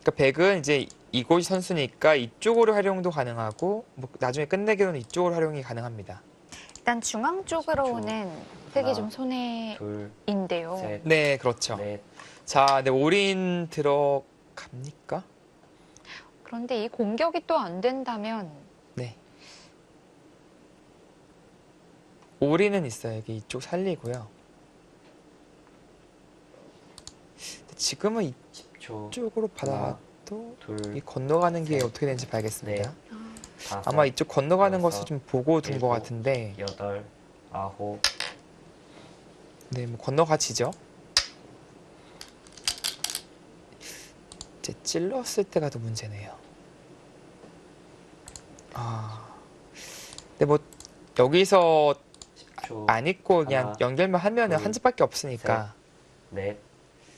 그러니까 백은 이제 이곳이 선수니까 이쪽으로 활용도 가능하고 뭐 나중에 끝내기로는 이쪽으로 활용이 가능합니다. 일단 중앙 쪽으로 초. 오는 흙이 하나, 좀 둘, 손해인데요. 셋, 네, 그렇죠. 넷, 자, 네, 올인 들어갑니까? 그런데 이 공격이 또 안 된다면 네. 올인은 있어요. 여기 이쪽 살리고요. 지금은 10초, 이쪽으로 하나, 받아도 둘, 이 건너가는 게 셋, 어떻게 되는지 봐야겠습니다. 넷, 다섯, 아마 이쪽 건너가는 여섯, 것을 좀 보고 둔 것 일곱, 같은데, 여덟, 아홉, 네, 뭐 건너가지죠. 이제 찔렀을 때가 더 문제네요. 근데 뭐 여기서 10초, 안 있고 그냥 하나, 연결만 하면은 둘, 한 집밖에 없으니까 넷,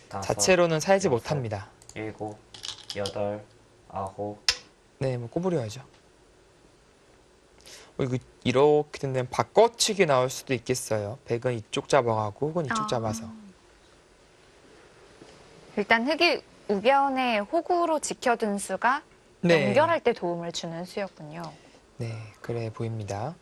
다섯, 자체로는 살지 여섯, 못합니다. 일곱, 여덟, 아홉, 네, 뭐 꼬부려야죠. 이거 이렇게 되면 바꿔치기 나올 수도 있겠어요. 백은 이쪽 잡아가고 혹은 이쪽 잡아서. 일단 흙이 우변에 호구로 지켜둔 수가 네, 연결할 때 도움을 주는 수였군요. 네, 그래 보입니다.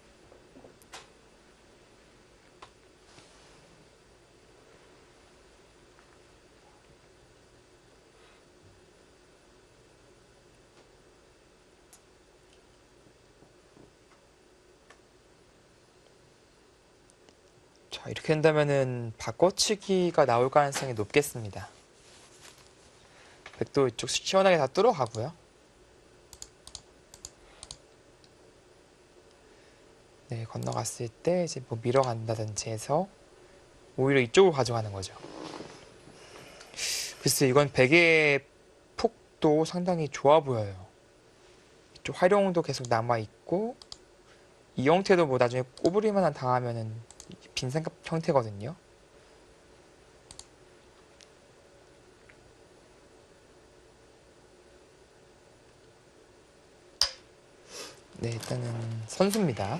자, 이렇게 된다면은 바꿔치기가 나올 가능성이 높겠습니다. 백도 이쪽 시원하게 다 뚫어가고요. 네, 건너갔을 때 이제 뭐 밀어간다든지 해서 오히려 이쪽으로 가져가는 거죠. 글쎄, 이건 백의 폭도 상당히 좋아 보여요. 이쪽 활용도 계속 남아있고, 이 형태도 뭐 나중에 꼬부리만 당하면은 빈삼 형태거든요. 네, 일단은 선수입니다.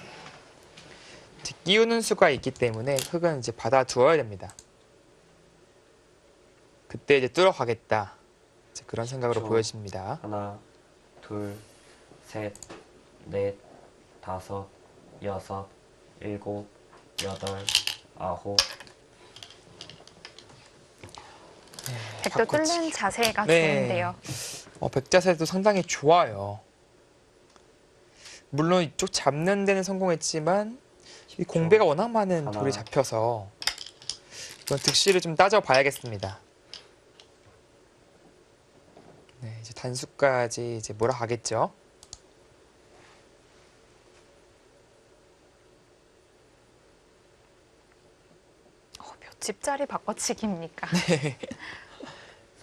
이제 끼우는 수가 있기 때문에 흙은 이제 받아두어야 됩니다. 그때 이제 뚫어가겠다. 이제 그런 생각으로 그쵸. 보여집니다. 하나, 둘, 셋, 넷, 다섯, 여섯, 일곱, 여덟, 아홉, 백도 바꿔치기. 뚫는 자세가 네. 좋은데요. 백자세도 상당히 좋아요. 물론 이쪽 잡는 데는 성공했지만 이 10초, 공배가 워낙 많은 하나. 돌이 잡혀서 이건 득실을 좀 따져봐야겠습니다. 네, 이제 단수까지 이제 몰아가겠죠. 몇 집짜리 바꿔치기입니까?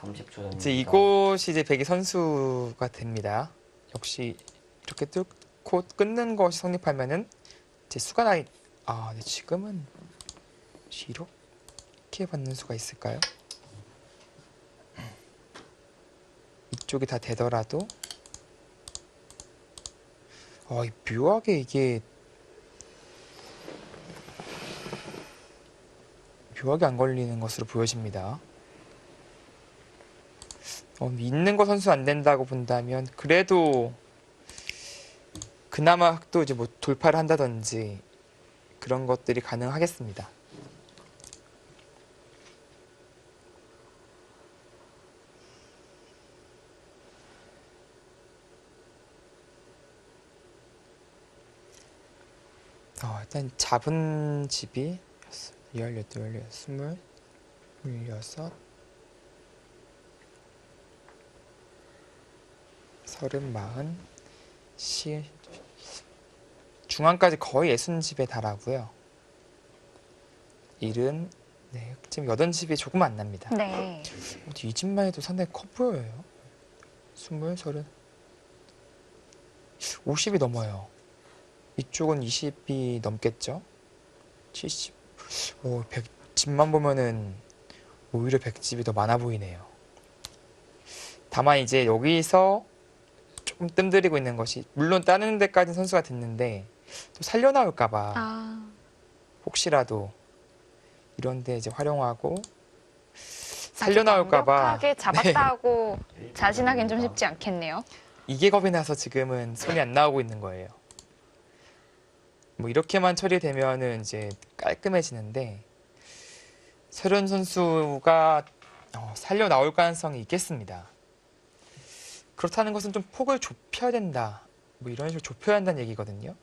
30초 전입니다. 이제 이곳이 이제 백이 선수가 됩니다. 역시 이렇게 뚫고 끊는 것이 성립하면은 이제 수가 나이. 네, 지금은 이렇게 받는 수가 있을까요? 이쪽이 다 되더라도 묘하게 이게 묘하게 안 걸리는 것으로 보여집니다. 있는 거 선수 안 된다고 본다면 그래도 그나마 또 이제 뭐 돌파를 한다든지 그런 것들이 가능하겠습니다. 일단 잡은 집이 18, 20, 20, 16, 30, 40, 중앙까지 거의 60집에 달하고요. 70, 네, 지금 80집이 조금 안 납니다. 네. 이 집만 해도 상당히 커 보여요. 20, 30, 50이 넘어요. 이쪽은 20이 넘겠죠? 70, 100집만 보면은 오히려 100집이 더 많아 보이네요. 다만 이제 여기서 조금 뜸들이고 있는 것이, 물론 다른 데까지는 선수가 됐는데 또 살려나올까봐 혹시라도 이런데 이제 활용하고 살려나올까봐 완벽하게 잡았다 하고 네. 자신하기는 좀 쉽지 않겠네요. 이게 겁이 나서 지금은 손이 안 나오고 있는 거예요. 뭐 이렇게만 처리되면은 이제 깔끔해지는데 서른 선수가 살려 나올 가능성이 있겠습니다. 그렇다는 것은 좀 폭을 좁혀야 된다. 뭐 이런 식으로 좁혀야 한다는 얘기거든요.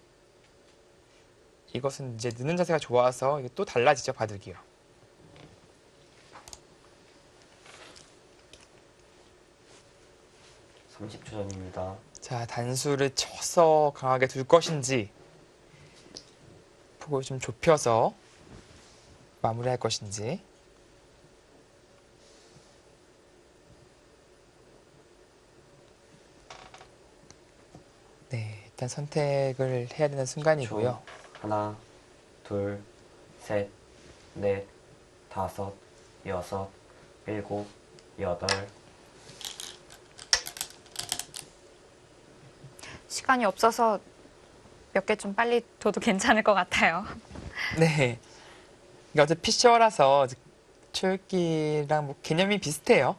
이것은 이제 느는 자세가 좋아서 이게 또 달라지죠, 바둑이요. 초 전입니다. 자, 단수를 쳐서 강하게 둘 것인지 폭을 좀 좁혀서 마무리할 것인지. 네, 일단 선택을 해야 되는 순간이고요. 하나, 둘, 셋, 넷, 다섯, 여섯, 일곱, 여덟. 시간이 없어서 몇 개 좀 빨리 둬도 괜찮을 것 같아요. 네. 이게 어차피 피셔라서 초읽기랑 뭐 개념이 비슷해요.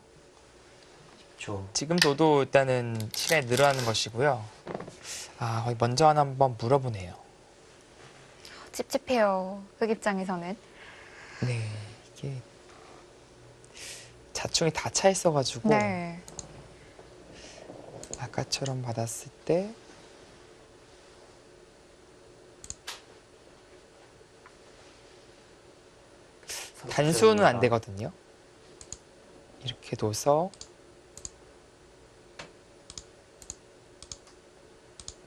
초. 지금 둬도 일단은 시간이 늘어나는 것이고요. 아, 거기 먼저 하나 한번 물어보네요. 찝찝해요. 흑 입장에서는. 네, 이게 자충이 다 차 있어가지고 네. 아까처럼 받았을 때 단수는 안 되거든요. 이렇게 둬서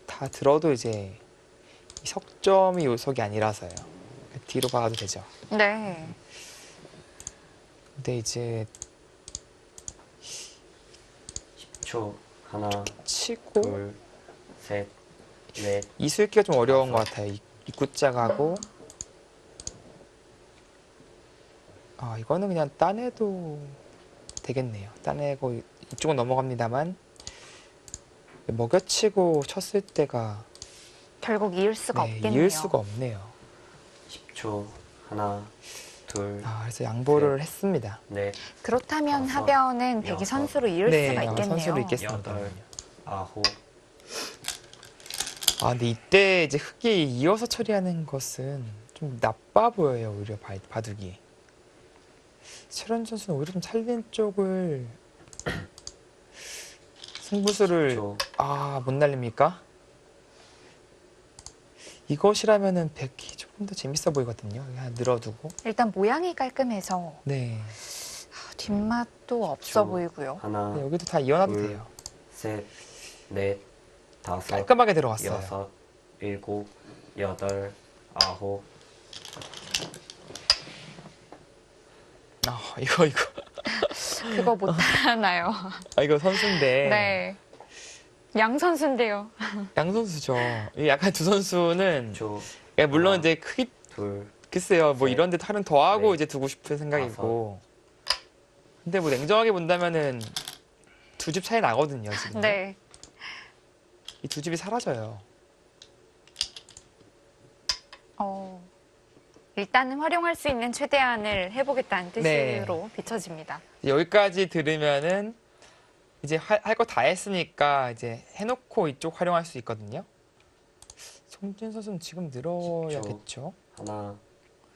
다 들어도 이제 이 석점이 요석이 아니라서요. 뒤로 가도 되죠. 네. 근데 이제 10초. 하나, 치고 둘, 셋, 넷. 이슬기가 좀 어려운 것 같아요. 입구짝하고 이거는 그냥 따내도 되겠네요. 따내고 이쪽은 넘어갑니다만 먹여치고 쳤을 때가 결국 이을 수가 없겠네요. 이을 수가 없네요. 10초. 하나, 둘, 그래서 양보를 했습니다. 넷, 그렇다면 다섯, 하변은 백이 여섯, 선수로 이을 수가 있겠네요. 선수로 있겠습니다. 여덟, 아홉. 근데 이때 이제 흑이 이어서 처리하는 것은 좀 나빠 보여요. 오히려 바둑이. 최런 선수는 오히려 좀 살린 쪽을 승부수를 10초. 못 날립니까? 이것이라면은 백이 조금 더 재밌어 보이거든요. 그냥 늘어두고. 일단 모양이 깔끔해서 네. 뒷맛도 없어 저- 보이고요. 하나, 네, 여기도 다 이어놔도 둘, 돼요. 셋, 넷, 다섯, 깔끔하게 들어갔어요. 여섯, 일곱, 여덟, 아홉. 이거. 그거 못하나요? 이거 선수인데. 네. 양 선수인데요. 양 선수죠. 이 약간 두 선수는 초, 물론 하나, 이제 크기 둘, 글쎄요. 뭐 셋, 이런 데 탈은 더 하고 넷, 이제 두고 싶은 생각이고. 근데 뭐 냉정하게 본다면은 두 집 차이 나거든요, 지금. 네. 이 두 집이 사라져요. 일단은 활용할 수 있는 최대한을 해보겠다는 네. 뜻으로 비춰집니다. 여기까지 들으면은 이제 할 거 다 했으니까 이제 해놓고 이쪽 활용할 수 있거든요. 송진 선수는 지금 늘어야겠죠. 하나,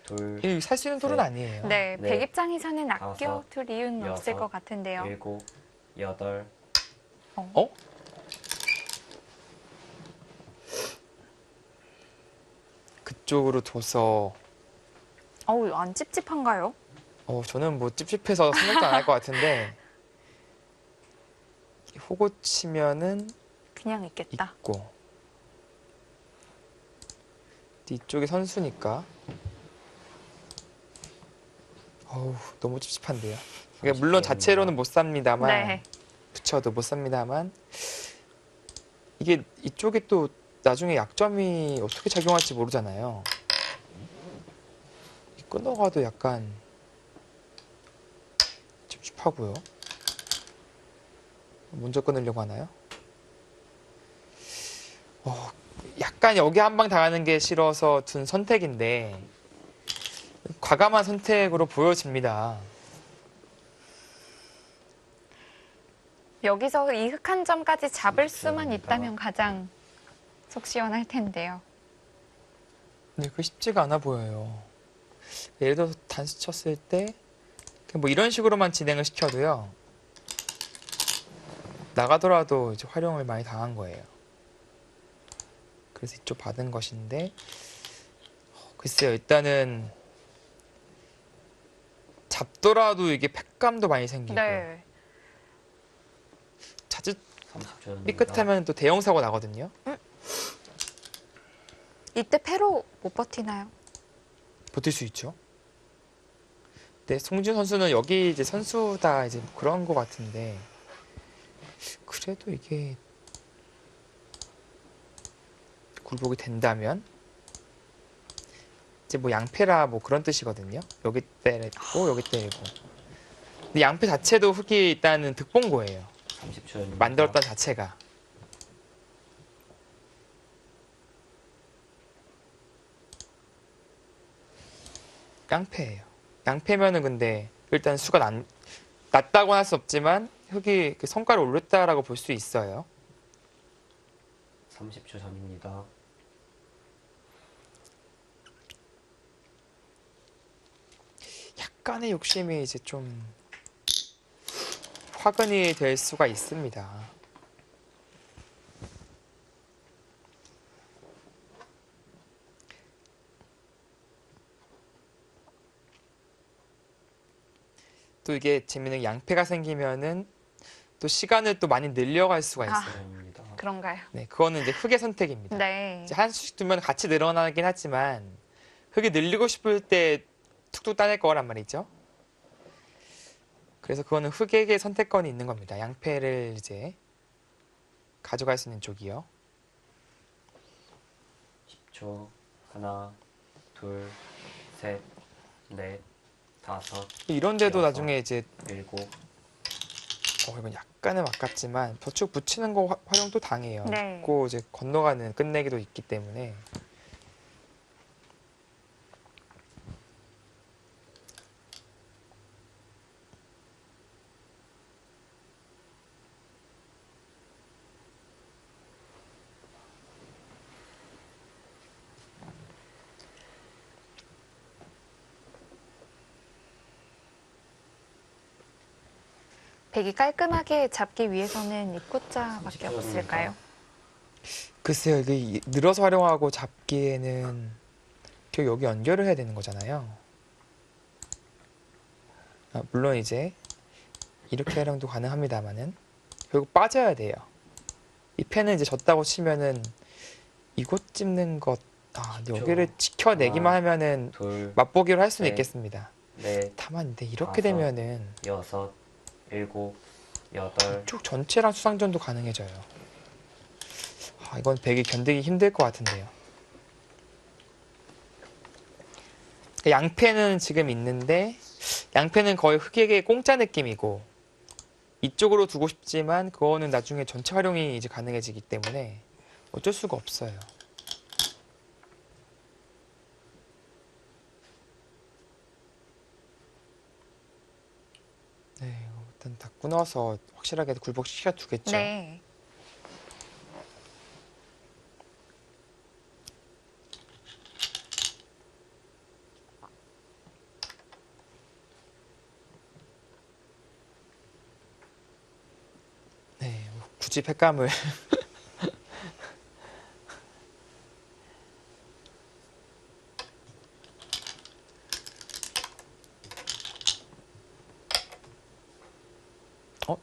둘, 이 살 수 있는 돌은 셋. 아니에요. 네, 네. 백 입장에서는 아껴 다섯, 둘 이유는 없을 여섯, 것 같은데요. 일곱, 여덟. 그쪽으로 둬서 안 찝찝한가요? 저는 뭐 찝찝해서 생각도 안 할 것 같은데 호구 치면은 그냥 있겠다. 있고 이쪽이 선수니까 너무 찝찝한데요. 그러니까 물론 자체로는 못 삽니다만 네. 붙여도 못 삽니다만 이게 이쪽이 또 나중에 약점이 어떻게 작용할지 모르잖아요. 끊어가도 약간 찝찝하고요. 먼저 끊으려고 하나요? 약간 여기 한 방 당하는 게 싫어서 둔 선택인데 과감한 선택으로 보여집니다. 여기서 이 흑한 점까지 잡을 수만 그렇습니다. 있다면 가장 속 시원할 텐데요. 네, 그 쉽지가 않아 보여요. 예를 들어서 단수 쳤을 때 그냥 뭐 이런 식으로만 진행을 시켜도요. 나가더라도 이제 활용을 많이 당한 거예요. 그래서 이쪽 받은 것인데 글쎄요. 일단은 잡더라도 이게 팩감도 많이 생기고 네. 자칫 30초 전입니다. 삐끗하면 또 대형 사고 나거든요. 이때 패로 못 버티나요? 버틸 수 있죠. 근데 송준 선수는 여기 이제 선수다 이제 그런 것 같은데 그래도 이게 굴복이 된다면 이제 뭐 양패라 뭐 그런 뜻이거든요. 여기 때리고 여기 때리고. 근데 양패 자체도 흙이 일단은 득본고예요. 30초 전입니다. 만들었던 자체가. 양패예요. 양패면은 근데 일단 수가 낮다고 할 수 없지만 흙이 그 성과를 올렸다라고 볼 수 있어요. 30초 전입니다. 약간의 욕심이 이제 좀 화근이 될 수가 있습니다. 또 이게 재밌는 게 양패가 생기면은 또 시간을 또 많이 늘려갈 수가 있어요. 30초 전입니다. 그런가요? 네, 그거는 이제 흙의 선택입니다. 네. 이제 한 수씩 두면 같이 늘어나긴 하지만 흙이 늘리고 싶을 때 툭툭 따낼 거란 말이죠. 그래서 그거는 흙에게 선택권이 있는 겁니다. 양패를 이제 가져갈 수 있는 쪽이요. 10초. 하나, 둘, 셋, 넷, 다섯, 이런데도 여섯. 나중에 이제 일곱. 이건 약간은 아깝지만 벼축 붙이는 거 활용도 당해요. 네. 고 이제 건너가는 끝내기도 있기 때문에 백이 깔끔하게 잡기 위해서는 입구자밖에 없을까요? 글쎄요, 이게 늘어서 활용하고 잡기에는 결국 여기 연결을 해야 되는 거잖아요. 물론 이제 이렇게 활용도 가능합니다만은 결국 빠져야 돼요. 이 펜은 이제 졌다고 치면은 이곳 찝는 것, 근데 그쵸. 여기를 지켜내기만 하나, 하면은 둘, 맛보기로 할 수는 셋. 있겠습니다. 넷, 다만 근데 이렇게 다섯. 되면은 여섯, 일곱, 여덟. 쭉 전체랑 수상전도 가능해져요. 이건 백이 견디기 힘들 것 같은데요. 양패는 지금 있는데 양패는 거의 흑에게 공짜 느낌이고 이쪽으로 두고 싶지만 그거는 나중에 전체 활용이 이제 가능해지기 때문에 어쩔 수가 없어요. 네, 일단 다 끊어서 확실하게 굴복시켜 두겠죠. 네. 네, 굳이 팩감을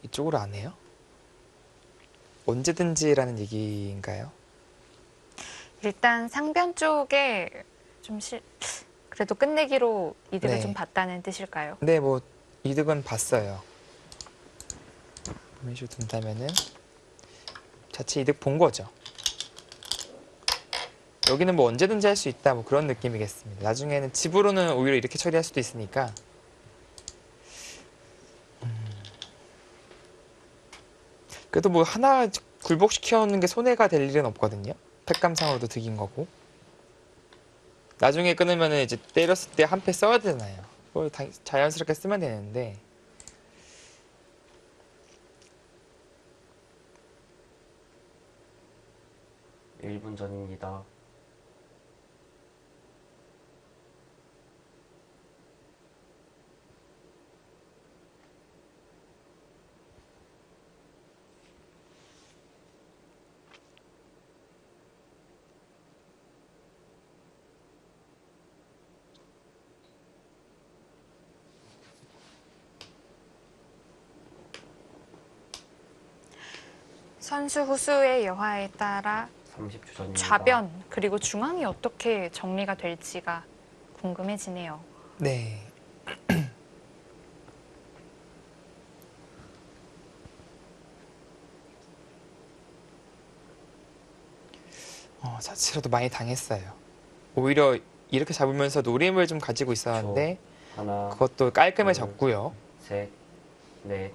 이쪽으로 안 해요? 언제든지라는 얘기인가요? 일단 상변 쪽에 좀 그래도 끝내기로 이득을 네. 좀 봤다는 뜻일까요? 네, 뭐 이득은 봤어요. 이런 식으로 둔다면은 자체 이득 본 거죠. 여기는 뭐 언제든지 할 수 있다 뭐 그런 느낌이겠습니다. 나중에는 집으로는 오히려 이렇게 처리할 수도 있으니까. 그래도 뭐 하나 굴복시켜 놓는 게 손해가 될 일은 없거든요. 팩감상으로도 득인 거고. 나중에 끊으면은 이제 때렸을 때 한 패 써야 되잖아요. 그걸 자연스럽게 쓰면 되는데. 일 분 전입니다. 선수 후수의 여하에 따라 30초 전입니다. 좌변 그리고 중앙이 어떻게 정리가 될지가 궁금해지네요. 네. 자체로도 많이 당했어요. 오히려 이렇게 잡으면서 노림을 좀 가지고 있었는데 하나, 그것도 깔끔해졌고요. 셋, 넷,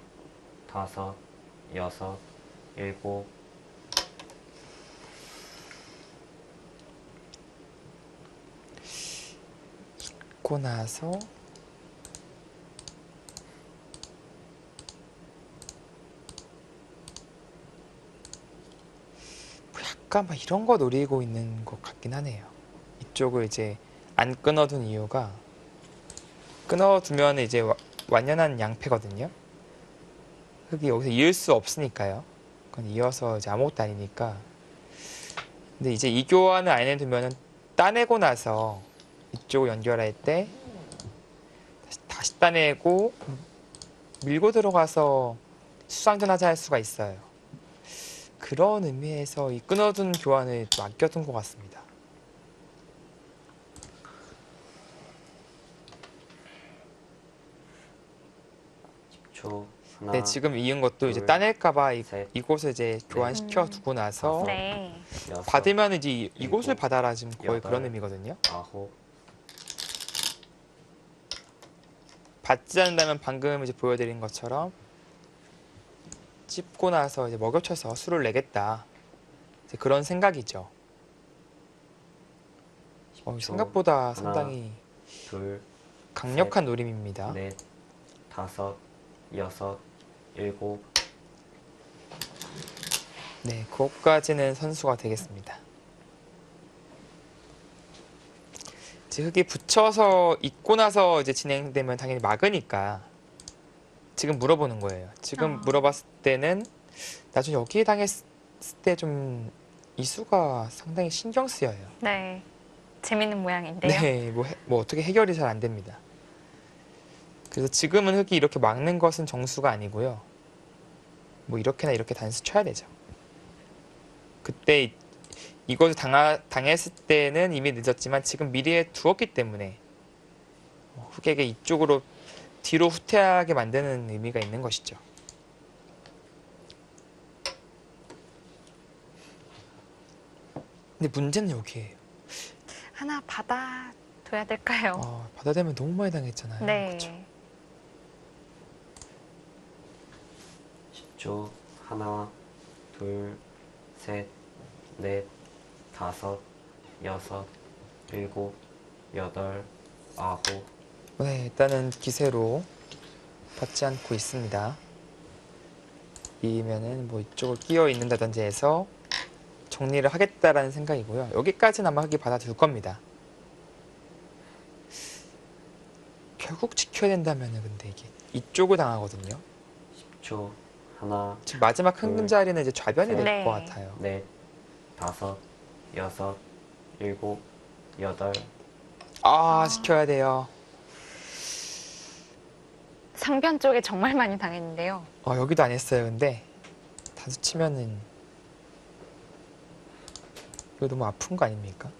다섯, 여섯, 일곱. 고 나서 약간 막 이런 거 노리고 있는 것 같긴 하네요. 이쪽을 이제 안 끊어둔 이유가 끊어두면 이제 완연한 양패거든요. 흙이 여기서 이을 수 없으니까요. 그건 이어서 이제 아무것도 아니니까. 근데 이제 이 교환을 안에 두면은 따내고 나서 이쪽을 연결할 때 다시 따내고 밀고 들어가서 수상전하자 할 수가 있어요. 그런 의미에서 이 끊어둔 교환을 좀 아껴둔 것 같습니다. 초 하나, 네, 지금 이은 것도 이제 둘, 따낼까봐 셋, 이곳을 이제 교환시켜 두고 나서 네. 여섯, 받으면 이제 이곳을 일곱, 받아라 지금 거의 여덟. 그런 의미거든요. 아홉, 받지 않는다면 방금 이제 보여드린 것처럼 찝고 나서 이제 먹여쳐서 수를 내겠다. 이제 그런 생각이죠. 생각보다 하나, 상당히 둘, 강력한 노림입니다. 넷, 다섯, 여섯, 일곱. 네, 그것까지는 선수가 되겠습니다. 이제 흙이 붙여서 있고 나서 이제 진행되면 당연히 막으니까 지금 물어보는 거예요. 지금 물어봤을 때는 나중에 여기에 당했을 때 좀 이수가 상당히 신경 쓰여요. 네. 재밌는 모양인데요. 네, 뭐 어떻게 해결이 잘 안 됩니다. 그래서 지금은 흙이 이렇게 막는 것은 정수가 아니고요. 뭐 이렇게나 이렇게 단수 쳐야 되죠. 그때 이것을 당했을 때는 이미 늦었지만 지금 미리에 두었기 때문에 흙에게 이쪽으로 뒤로 후퇴하게 만드는 의미가 있는 것이죠. 근데 문제는 여기에요. 하나 받아둬야 될까요? 받아대면 너무 많이 당했잖아요. 네. 그쵸? 10초 하나, 둘, 셋, 넷, 다섯, 여섯, 일곱, 여덟, 아홉. 네, 일단은 기세로 받지 않고 있습니다. 이면은 뭐 이쪽을 끼어 있는다든지 해서 정리를 하겠다라는 생각이고요. 여기까지는 아마 흙이 받아줄 겁니다. 결국 지켜야 된다면은 근데 이게 이쪽을 당하거든요. 10초 하나, 지금 마지막 큰 자리는 이제 좌변이 될 네. 것 같아요. 넷, 다섯, 여섯, 일곱, 여덟. 지켜야 돼요. 상변 쪽에 정말 많이 당했는데요. 여기도 안 했어요. 근데 단수 치면은 이거 너무 아픈 거 아닙니까?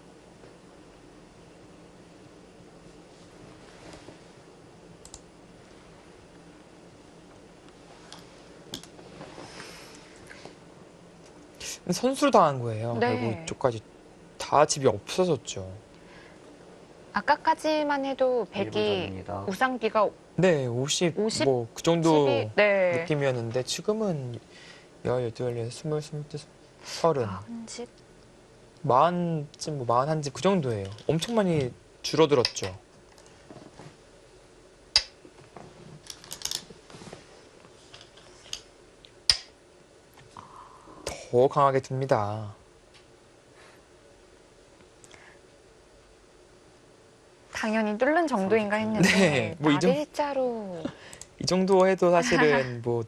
선수로 당한 거예요. 네. 결국 이쪽까지 다 집이 없어졌죠. 아까까지만 해도 1분 100이 전입니다. 우상비가 네, 50, 50, 뭐 그 정도 10이 네. 느낌이었는데 지금은 18, 20, 21, 30, 40. 40쯤 뭐 41집 그 정도예요. 엄청 많이 줄어들었죠. 더 강하게 둡니다. 당연히 뚫는 정도인가 했는데 네, 뭐이 정도- 나리자로 이 정도 해도 사실은 뭐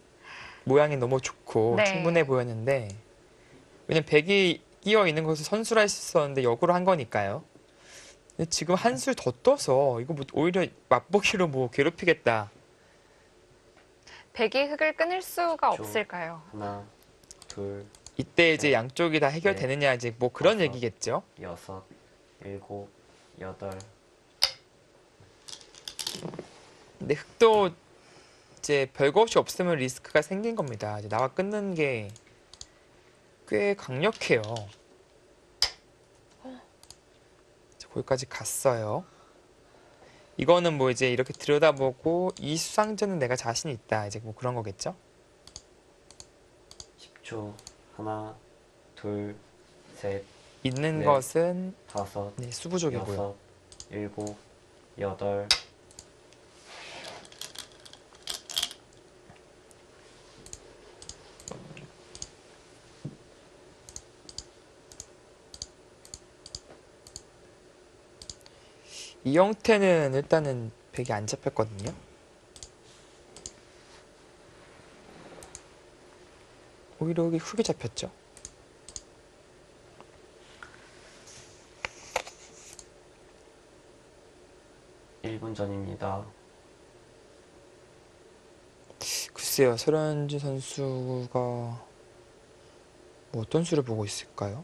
모양이 너무 좋고 네. 충분해 보였는데 왜냐면 백이 끼어 있는 것을 선수로 할 수 있었는데 역으로 한 거니까요. 근데 지금 한 술 더 떠서 이거 뭐 오히려 맛보기로 뭐 괴롭히겠다. 100이 흙을 끊을 수가 저- 없을까요? 하나, 둘, 이때 이제 네. 양쪽이 다 해결되느냐 이제 뭐 그런 다섯. 얘기겠죠. 여섯, 일곱, 여덟, 근데 흑도 이제 별거 없이 없으면 리스크가 생긴 겁니다. 이제 나와 끊는 게 꽤 강력해요. 이제 거기까지 갔어요. 이거는 뭐 이제 이렇게 들여다보고 이 수상전은 내가 자신 있다. 이제 뭐 그런 거겠죠. 10초. 하나, 둘, 셋, 있는 네. 것은 다섯, 네, 수부족이고요. 여섯, 일곱, 여덟, 이 형태는 일단은 백이 안 잡혔거든요. 오히려 여기 흙이 잡혔죠. 일 분 전입니다. 글쎄요, 설현지 선수가 뭐 어떤 수를 보고 있을까요?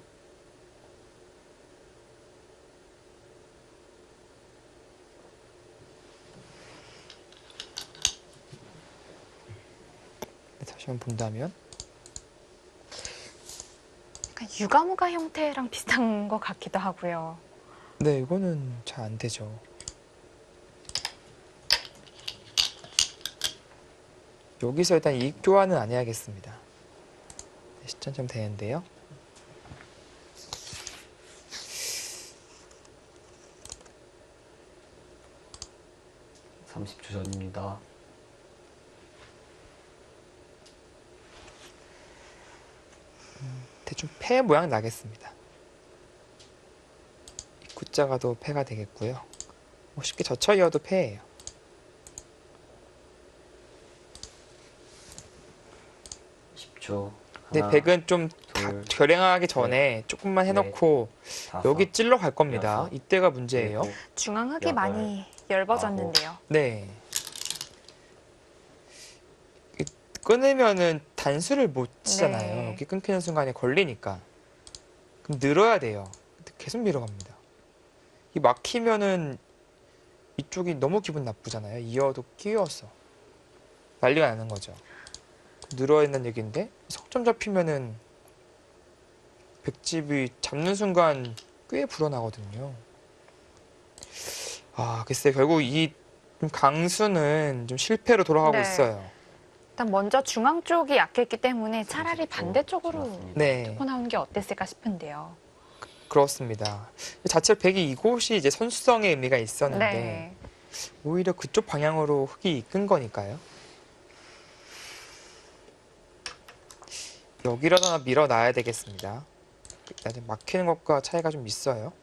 네, 다시 한번 본다면 약간 유가무가 형태랑 비슷한 것 같기도 하고요. 네, 이거는 잘 안 되죠. 여기서 일단 이익 교환은 안 해야겠습니다. 네, 10점쯤 되는데요. 삼십 초 전입니다. 대충 패 모양 나겠습니다. 입구자가도 패가 되겠고요. 뭐 쉽게 젖혀 이어도 패예요. 십초. 근데 하나, 백은 좀 둘, 결행하기 전에 조금만 해놓고 다섯, 여기 찔러 갈 겁니다. 여섯, 이때가 문제예요. 일곱, 중앙 흙이 여덟, 많이 엷어졌는데요. 네. 끊으면은 단수를 못 치잖아요. 네. 여기 끊기는 순간에 걸리니까. 그럼 늘어야 돼요. 근데 계속 밀어갑니다. 이 막히면은 이쪽이 너무 기분 나쁘잖아요. 이어도 끼워서. 난리가 나는 거죠. 늘어야 된다는 얘기인데 석점 잡히면은 백집이 잡는 순간 꽤 불어나거든요. 아, 글쎄 결국 이 강수는 좀 실패로 돌아가고 네. 있어요. 일단 먼저 중앙 쪽이 약했기 때문에 차라리 30초 반대쪽으로 지났습니다. 네, 뚫고 나오는 게 어땠을까 싶은데요. 그렇습니다. 자체로 백이 이곳이 이제 선수성의 의미가 있었는데 네. 오히려 그쪽 방향으로 흙이 이끈 거니까요. 여기라도 하나 밀어놔야 되겠습니다. 일단 막히는 것과 차이가 좀 있어요.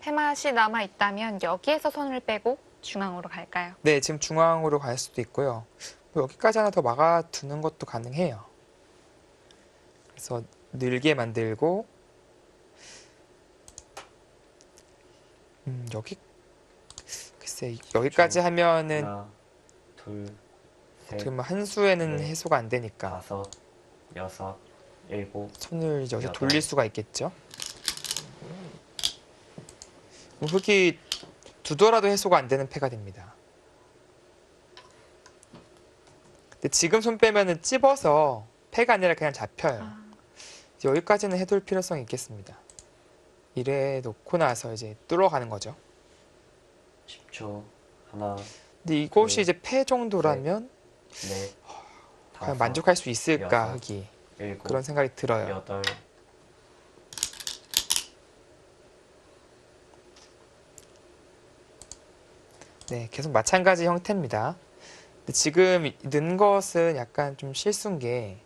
패맛이 남아 있다면 여기에서 손을 빼고 중앙으로 갈까요? 네, 지금 중앙으로 갈 수도 있고요. 뭐 여기까지 하나 더 막아두는 것도 가능해요. 그래서 늘게 만들고 여기 글쎄 여기까지 하면은 하나, 둘, 셋, 지금 한 수에는 네. 해소가 안 되니까 다섯, 여섯, 일곱, 손을 이제 여기서 여덟. 돌릴 수가 있겠죠. 그럼 흙이 두더라도 해소가 안 되는 패가 됩니다. 근데 지금 손 빼면은 찝어서 패가 아니라 그냥 잡혀요. 아. 이제 여기까지는 해둘 필요성이 있겠습니다. 이래 놓고 나서 이제 뚫어가는 거죠. 10초. 하나, 근데 이곳이 네. 이제 패 정도라면 넷, 과연 다섯, 만족할 수 있을까 여섯. 흙이 일곱, 그런 생각이 들어요. 여덟, 네, 계속 마찬가지 형태입니다. 근데 지금 넣은 것은 약간 좀 실수인 게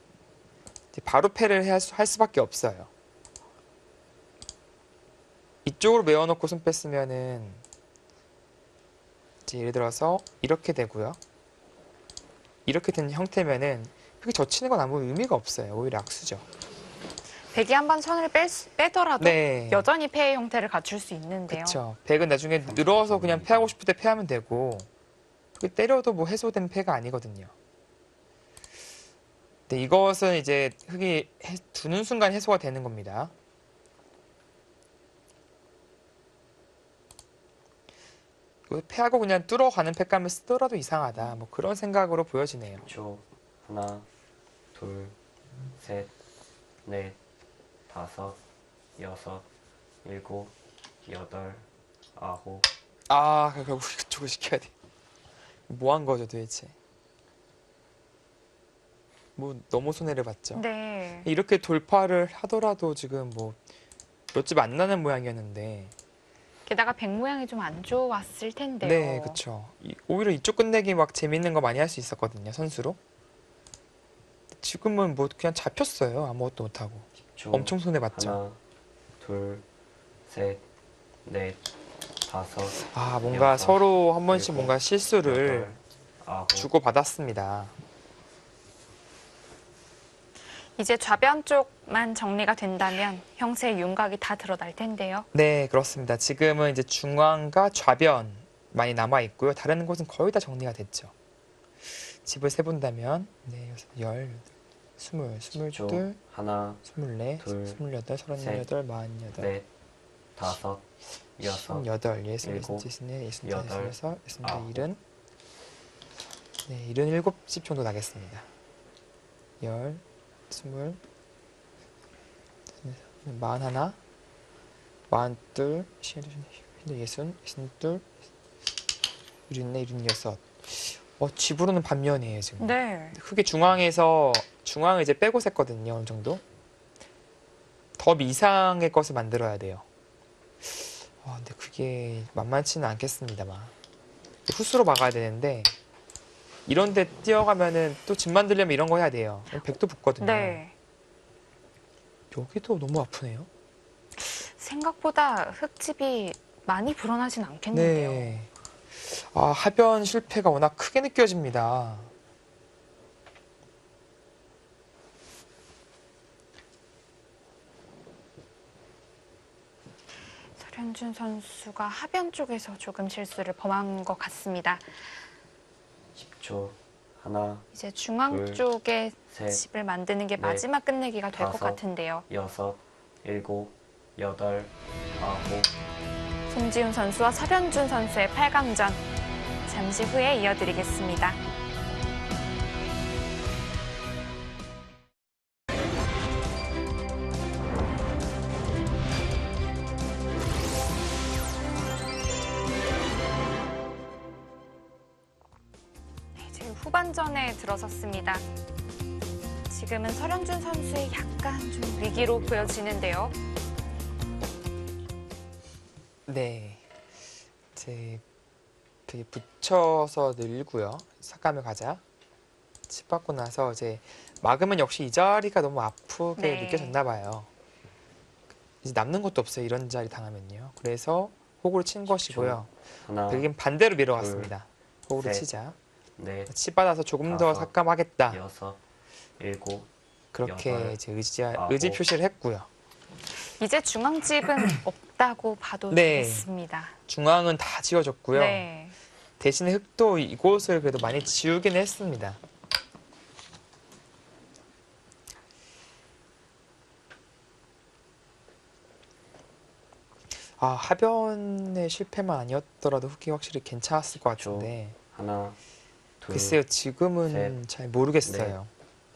이제 바로 패를 할 수밖에 없어요. 이쪽으로 메워놓고 손 뺐으면은 이제 예를 들어서 이렇게 되고요. 이렇게 된 형태면은 흙이 젖히는 건 아무 의미가 없어요. 오히려 악수죠. 백이 한번 선을 빼더라도 네. 여전히 패의 형태를 갖출 수 있는데요. 그렇죠. 백은 나중에 늘어서 그냥 패하고 싶을 때 패하면 되고 그게 때려도 뭐 해소된 패가 아니거든요. 네, 이것은 이제 흙이 두는 순간 해소가 되는 겁니다. 이거 패하고 그냥 뚫어가는 패감을 쓰더라도 이상하다. 뭐 그런 생각으로 보여지네요. 10초. 하나, 둘, 셋, 넷, 다섯, 여섯, 일곱, 여덟, 아홉. 아, 결국 그쪽을 시켜야 돼. 뭐 한 거죠, 도대체? 뭐 너무 손해를 봤죠. 네. 이렇게 돌파를 하더라도 지금 뭐 몇 집 안 나는 모양이었는데. 게다가 백 모양이 좀 안 좋았을 텐데요. 네, 그렇죠. 오히려 이쪽 끝내기 막 재밌는 거 많이 할 수 있었거든요, 선수로. 지금은 뭐 그냥 잡혔어요, 아무것도 못하고. 10초. 엄청 손해 봤죠. 하나, 둘, 셋, 넷, 다섯, 아, 뭔가 여섯, 서로 한 번씩 일곱, 뭔가 실수를 여덟, 아홉. 주고 받았습니다. 이제 좌변 쪽만 정리가 된다면 형세의 윤곽이 다 드러날 텐데요. 네, 그렇습니다. 지금은 이제 중앙과 좌변 많이 남아 있고요. 다른 곳은 거의 다 정리가 됐죠. 집을 세본다면 네, 10, 20, 22, 하나, 24, 둘, 28, 38, 셋, 48, 넷, 다섯, 여섯, 68, 60, 일곱, 64, 65, 여덟, 66, 67, 아홉. 70, 네, 77집 정도 나겠습니다. 10, 20, 41, 42, 60, 62, 64, 76. 집으로는 반면이에요, 지금. 네. 흙이 중앙을 이제 빼고 샜거든요, 어느 정도. 더 이상의 것을 만들어야 돼요. 근데 그게 만만치는 않겠습니다만. 후수로 막아야 되는데, 이런 데 뛰어가면은 또 집 만들려면 이런 거 해야 돼요. 백도 붙거든요. 네. 여기도 너무 아프네요. 생각보다 흙집이 많이 불어나진 않겠는데요. 네. 하변 실패가 워낙 크게 느껴집니다. 설현준 선수가 하변 쪽에서 조금 실수를 범한 것 같습니다. 10초. 하나, 이제 중앙 둘, 쪽에 셋, 집을 만드는 게 넷, 마지막 끝내기가 될 것 다섯. 같은데요. 여섯, 일곱, 여덟, 아홉. 송지훈 선수와 설현준 선수의 8강전 잠시 후에 이어드리겠습니다. 네, 이제 후반전에 들어섰습니다. 지금은 설현준 선수의 약간 좀 위기로 보여지는데요. 네. 이제 되게 붙여서 늘고요. 삭감을 가자. 집 받고 나서 이제 막으면 역시 이 자리가 너무 아프게 네. 느껴졌나 봐요. 이제 남는 것도 없어요. 이런 자리 당하면요. 그래서 호구를 친 것이고요. 하나, 백은 반대로 밀어갔습니다. 호구를 셋, 치자. 넷, 치 받아서 조금 더 다섯, 삭감하겠다. 여섯, 일곱, 그렇게 여덟, 이제 아홉. 의지 표시를 했고요. 이제 중앙집은 없다고 봐도 네. 되겠습니다. 중앙은 다 지워졌고요. 네. 대신에 흙도 이곳을 그래도 많이 지우긴 했습니다. 하변의 실패만 아니었더라도 흙이 확실히 괜찮았을 것 같은데 하나, 둘, 글쎄요, 지금은 셋, 잘 모르겠어요.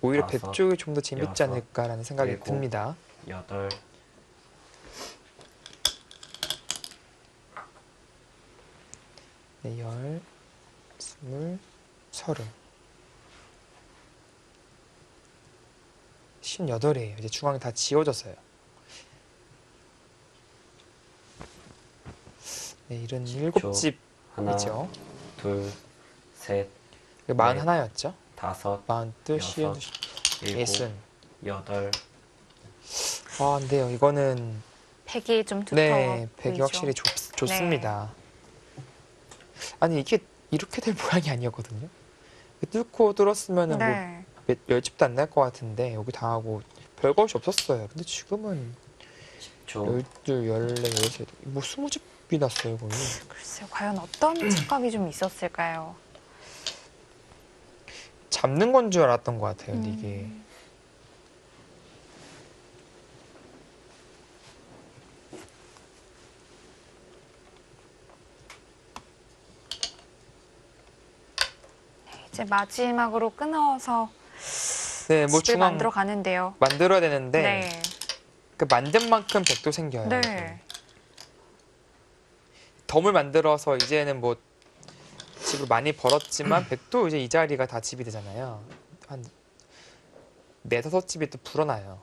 오히려 배 다섯, 쪽이 좀 더 재밌지 여섯, 않을까라는 생각이 일곱. 듭니다. 여덟, 네, 10, 20, 30. 58이에요. 이제 중앙이 다 지워졌어요. 네, 77집이죠. 하나, 둘, 셋, 41였죠. 다섯, 42, 여섯, 50, 일곱, 60. 여덟. 근데요, 이거는 백이 좀 두터워 네, 백이 보이죠? 확실히 좋습니다. 아니, 이게 이렇게 될 모양이 아니었거든요. 뚫고 뚫었으면은 네. 몇 집도 안 날 것 같은데 여기 당하고 별것이 없었어요. 근데 지금은 10초. 12, 14, 13, 뭐 20집이 났어요, 거의. 글쎄요, 과연 어떤 착각이 좀 있었을까요? 잡는 건 줄 알았던 것 같아요, 근데 이게. 이제 마지막으로 끊어서 네, 뭐 집을 중앙 만들어 가는데요. 만들어야 되는데 네. 그 만든 만큼 백도 생겨요. 네. 덤을 만들어서 이제는 뭐 집을 많이 벌었지만 백도 이제 이 자리가 다 집이 되잖아요. 한 4, 5집이 또 불어나요.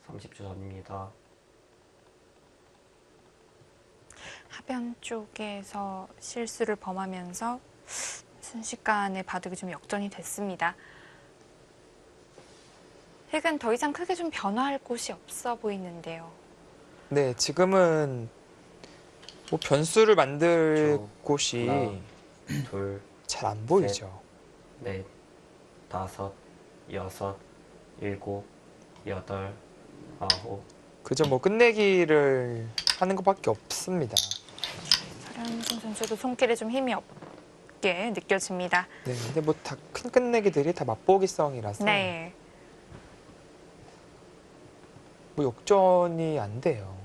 (30초) 전입니다. 하변 쪽에서 실수를 범하면서 순식간에 바둑이 좀 역전이 됐습니다. 흙은 더 이상 크게 좀 변화할 곳이 없어 보이는데요. 네, 지금은 뭐 변수를 만들 저, 곳이 하나, 둘, 잘 안 보이죠. 넷, 다섯, 여섯, 일곱, 여덟, 아홉. 그저 뭐 끝내기를 하는 것밖에 없습니다. 설현승 선수도 손길에 좀 힘이 없게 느껴집니다. 네, 근데 뭐 다 큰 끝내기들이 다 맛보기성이라서 네. 뭐 역전이 안 돼요.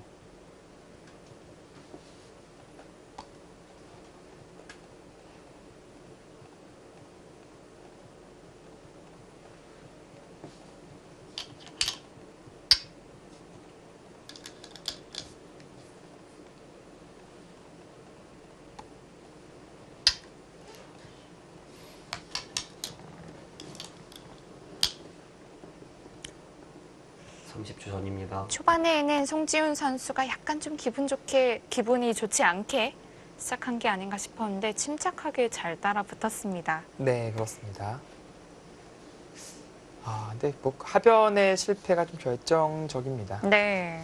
(30초) 전입니다. 초반에는 송지훈 선수가 약간 좀 기분이 좋지 않게 시작한 게 아닌가 싶었는데 침착하게 잘 따라 붙었습니다. 네, 그렇습니다. 아, 근데 뭐 하변의 실패가 좀 결정적입니다. 네.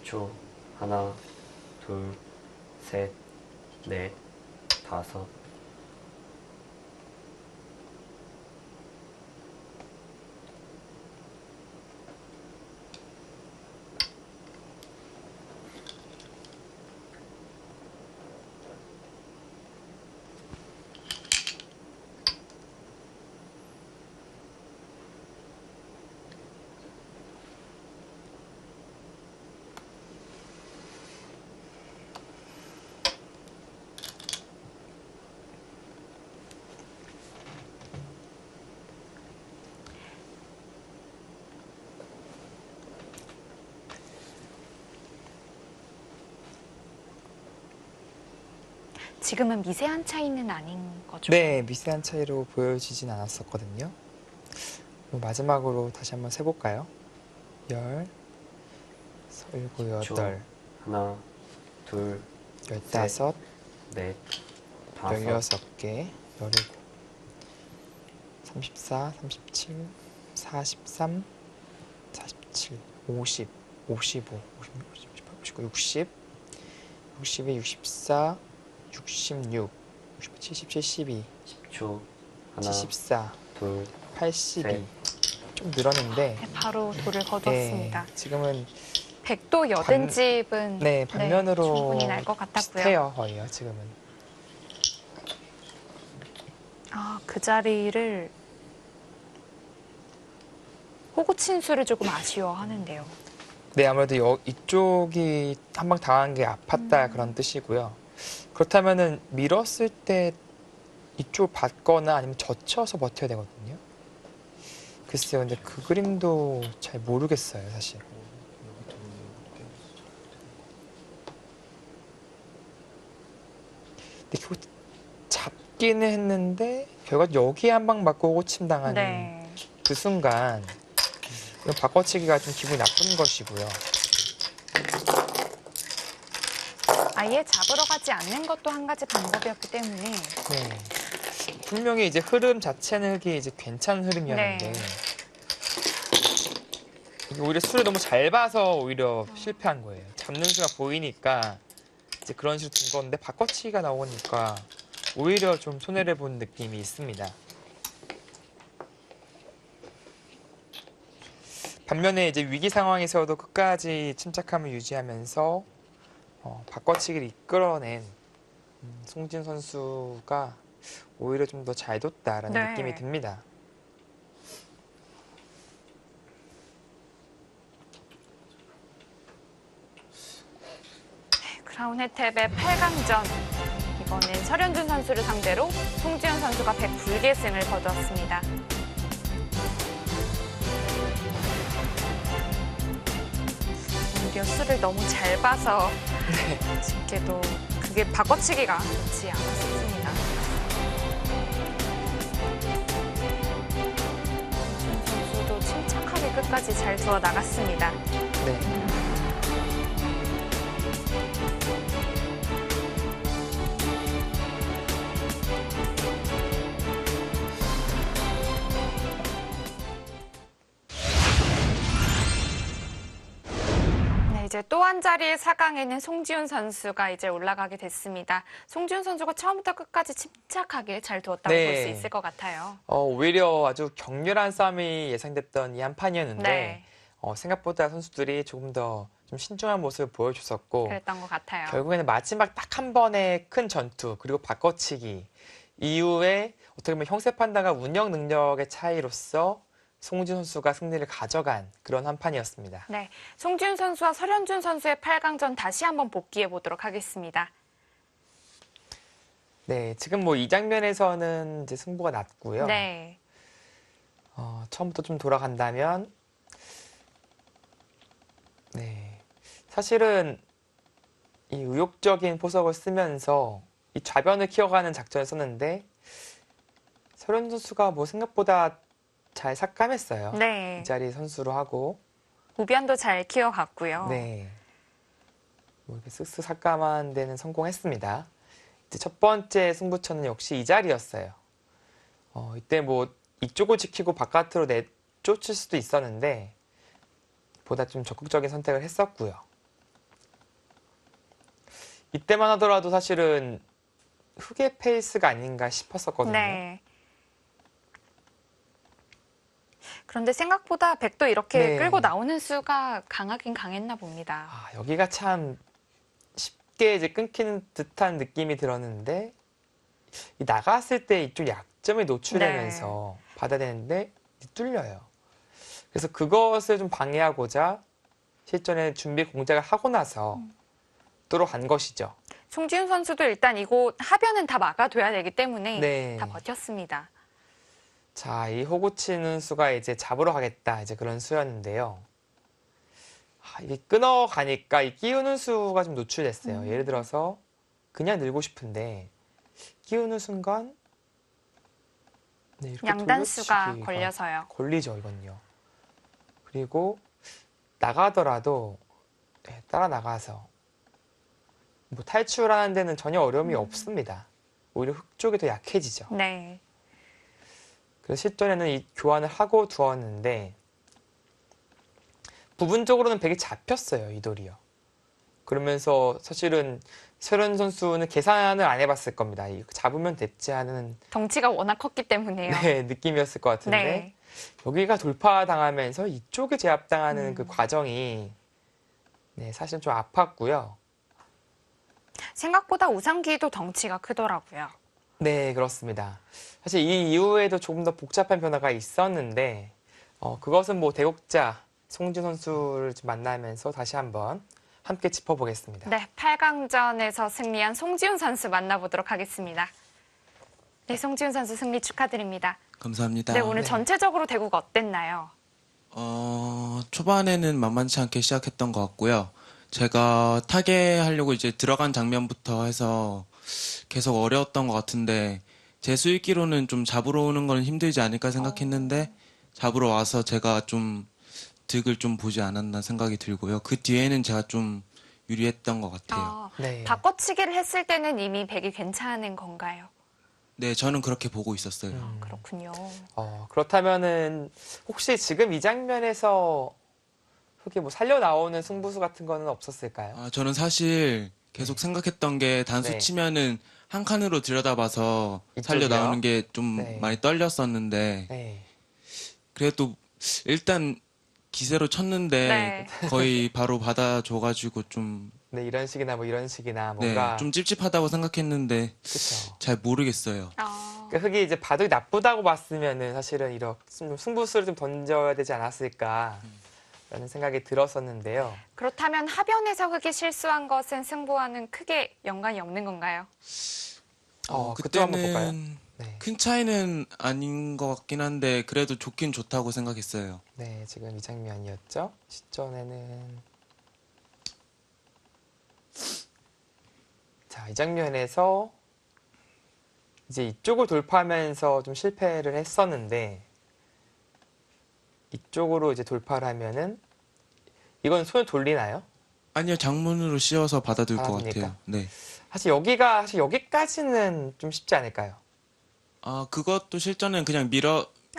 10초. 하나, 둘, 셋, 넷, 다섯. 지금은 미세한 차이는 아닌 거죠? 네, 미세한 차이로 보여지진 않았었거든요. 그럼 마지막으로 다시 한번 세볼까요? 10, 7, 8, 하나, 둘, 15, 넷, 다섯. 16개, 17, 34, 37, 43, 47, 50, 55, 56, 57, 58, 59, 60, 62, 64, 66, 70, 72, 10초. 하나, 74, 둘, 82. 셋. 좀 늘었는데 네, 바로 돌을 거두었습니다. 지금은 백도 여든 집은 네, 반면으로 충분히 날 것 같았고요. 비슷해요, 거의요, 지금은. 아, 그 자리를 호구친수를 조금 아쉬워하는데요. 네, 아무래도 이쪽이 한 방 당한 게 아팠다 그런 뜻이고요. 그렇다면은 밀었을 때 이쪽 받거나 아니면 젖혀서 버텨야 되거든요. 글쎄요, 근데 그 그림도 잘 모르겠어요, 사실. 근데 결국 잡기는 했는데 결과 여기에 한 방 맞고 호침 당하는 네. 그 순간 이건 바꿔치기가 좀 기분이 나쁜 것이고요. 아예 잡으러 가지 않는 것도 한 가지 방법이었기 때문에 네. 분명히 이제 흐름 자체는 이게 이제 괜찮은 흐름이었는데 네. 이게 오히려 수를 너무 잘 봐서 오히려 실패한 거예요. 잡는 수가 보이니까 이제 그런 식으로 된 건데 바꿔치기가 나오니까 오히려 좀 손해를 본 느낌이 있습니다. 반면에 이제 위기 상황에서도 끝까지 침착함을 유지하면서 바꿔치기를 이끌어낸 송지훈 선수가 오히려 좀 더 잘 뒀다라는 네. 느낌이 듭니다. 크라운 혜택의 8강전. 이번엔 설현준 선수를 상대로 송지훈 선수가 100불계승을 거두었습니다. 오히려 수를 너무 잘 봐서 아쉽게도 그게 바꿔치기가 좋지 않았습니다. 송지훈 선수도 침착하게 끝까지 잘 두어 나갔습니다. 네. 네, 이제 또 한 자리의 4강에는 송지훈 선수가 이제 올라가게 됐습니다. 송지훈 선수가 처음부터 끝까지 침착하게 잘 두었다고 네. 볼 수 있을 것 같아요. 오히려 아주 격렬한 싸움이 예상됐던 이 한 판이었는데 네, 생각보다 선수들이 조금 더 좀 신중한 모습을 보여줬었고 그랬던 것 같아요. 결국에는 마지막 딱 한 번의 큰 전투 그리고 바꿔치기 이후에 어떻게 보면 형세 판단과 운영 능력의 차이로서 송지훈 선수가 승리를 가져간 그런 한 판이었습니다. 네, 송지훈 선수와 설현준 선수의 8강전 다시 한번 복귀해 보도록 하겠습니다. 네, 지금 뭐 이 장면에서는 이제 승부가 났고요. 네, 처음부터 좀 돌아간다면, 네, 사실은 이 의욕적인 포석을 쓰면서 이 좌변을 키워가는 작전을 썼는데 설현 선수가 뭐 생각보다 잘 삭감했어요. 네, 이 자리 선수로 하고, 우변도 잘 키워갔고요. 네, 뭐 이렇게 쓱쓱 삭감한 데는 성공했습니다. 이제 첫 번째 승부처는 역시 이 자리였어요. 이때 뭐 이쪽을 지키고 바깥으로 내쫓을 수도 있었는데 보다 좀 적극적인 선택을 했었고요. 이때만 하더라도 사실은 흑의 페이스가 아닌가 싶었었거든요. 네. 그런데 생각보다 백도 이렇게 네. 끌고 나오는 수가 강하긴 강했나 봅니다. 여기가 참 쉽게 이제 끊기는 듯한 느낌이 들었는데 이 나갔을 때 이쪽 약점이 노출되면서 받아야 되는데 뚫려요. 그래서 그것을 좀 방해하고자 실전에 준비 공작을 하고 나서 들어간 것이죠. 송지훈 선수도 일단 이곳 하변은 다 막아둬야 되기 때문에 네. 다 버텼습니다. 자, 이 호구치는 수가 이제 잡으러 가겠다. 이제 그런 수였는데요. 이게 끊어가니까 이 끼우는 수가 좀 노출됐어요. 예를 들어서 그냥 늘고 싶은데 끼우는 순간 네, 이렇게 양단수가 돌려치기가 걸려서요. 걸리죠, 이건요. 그리고 나가더라도 따라 나가서 뭐 탈출하는 데는 전혀 어려움이 없습니다. 오히려 흙 쪽이 더 약해지죠. 네. 그래서 실전에는 이 교환을 하고 두었는데 부분적으로는 백이 잡혔어요, 이 돌이요. 그러면서 사실은 설현 선수는 계산을 안 해봤을 겁니다. 잡으면 됐지 하는 덩치가 워낙 컸기 때문에요. 네, 느낌이었을 것 같은데 네. 여기가 돌파당하면서 이쪽에 제압당하는 그 과정이 네, 사실 좀 아팠고요. 생각보다 우상기도 덩치가 크더라고요. 네, 그렇습니다. 사실 이 이후에도 조금 더 복잡한 변화가 있었는데 그것은 뭐 대국자 송지훈 선수를 좀 만나면서 다시 한번 함께 짚어보겠습니다. 네, 8강전에서 승리한 송지훈 선수 만나보도록 하겠습니다. 네, 송지훈 선수 승리 축하드립니다. 감사합니다. 네, 오늘 전체적으로 대구가 어땠나요? 초반에는 만만치 않게 시작했던 것 같고요. 제가 타겟하려고 이제 들어간 장면부터 해서 계속 어려웠던 것 같은데 제 수익기로는 좀 잡으러 오는 건 힘들지 않을까 생각했는데 잡으러 와서 제가 좀 득을 좀 보지 않았나 생각이 들고요. 그 뒤에는 제가 좀 유리했던 것 같아요. 네. 바꿔치기를 했을 때는 이미 백이 괜찮은 건가요? 네, 저는 그렇게 보고 있었어요. 그렇군요. 그렇다면은 혹시 지금 이 장면에서 그렇게 뭐 살려 나오는 승부수 같은 거는 없었을까요? 저는 사실 계속 생각했던 게 단수 네. 치면은 한 칸으로 들여다봐서 살려 이쪽이요? 나오는 게 좀 네. 많이 떨렸었는데 네. 그래도 일단 기세로 쳤는데 네. 거의 바로 받아줘가지고 좀, 네, 이런 식이나 뭐 이런 식이나 네, 뭔가 좀 찝찝하다고 생각했는데 그쵸. 잘 모르겠어요. 그 흙이 이제 바둑이 나쁘다고 봤으면은 사실은 이렇게 승부수를 좀 던져야 되지 않았을까라는 생각이 들었었는데요. 그렇다면 하변에서 흙이 실수한 것은 승부와는 크게 연관이 없는 건가요? 그때 한번 볼까요? 그때는 네. 큰 차이는 아닌 것 같긴 한데 그래도 좋긴 좋다고 생각했어요. 네, 지금 이 장면이었죠. 시전에는 자, 이 장면에서 이제 이쪽을 돌파하면서 좀 실패를 했었는데 이쪽으로 이제 돌파를 하면은 이건 손을 돌리나요? 아니요, 장문으로 씌워서 받아들 것 받아듭니까? 같아요. 네. 사실 여기까지는 좀 쉽지 않을까요? 그것도 실전은 그냥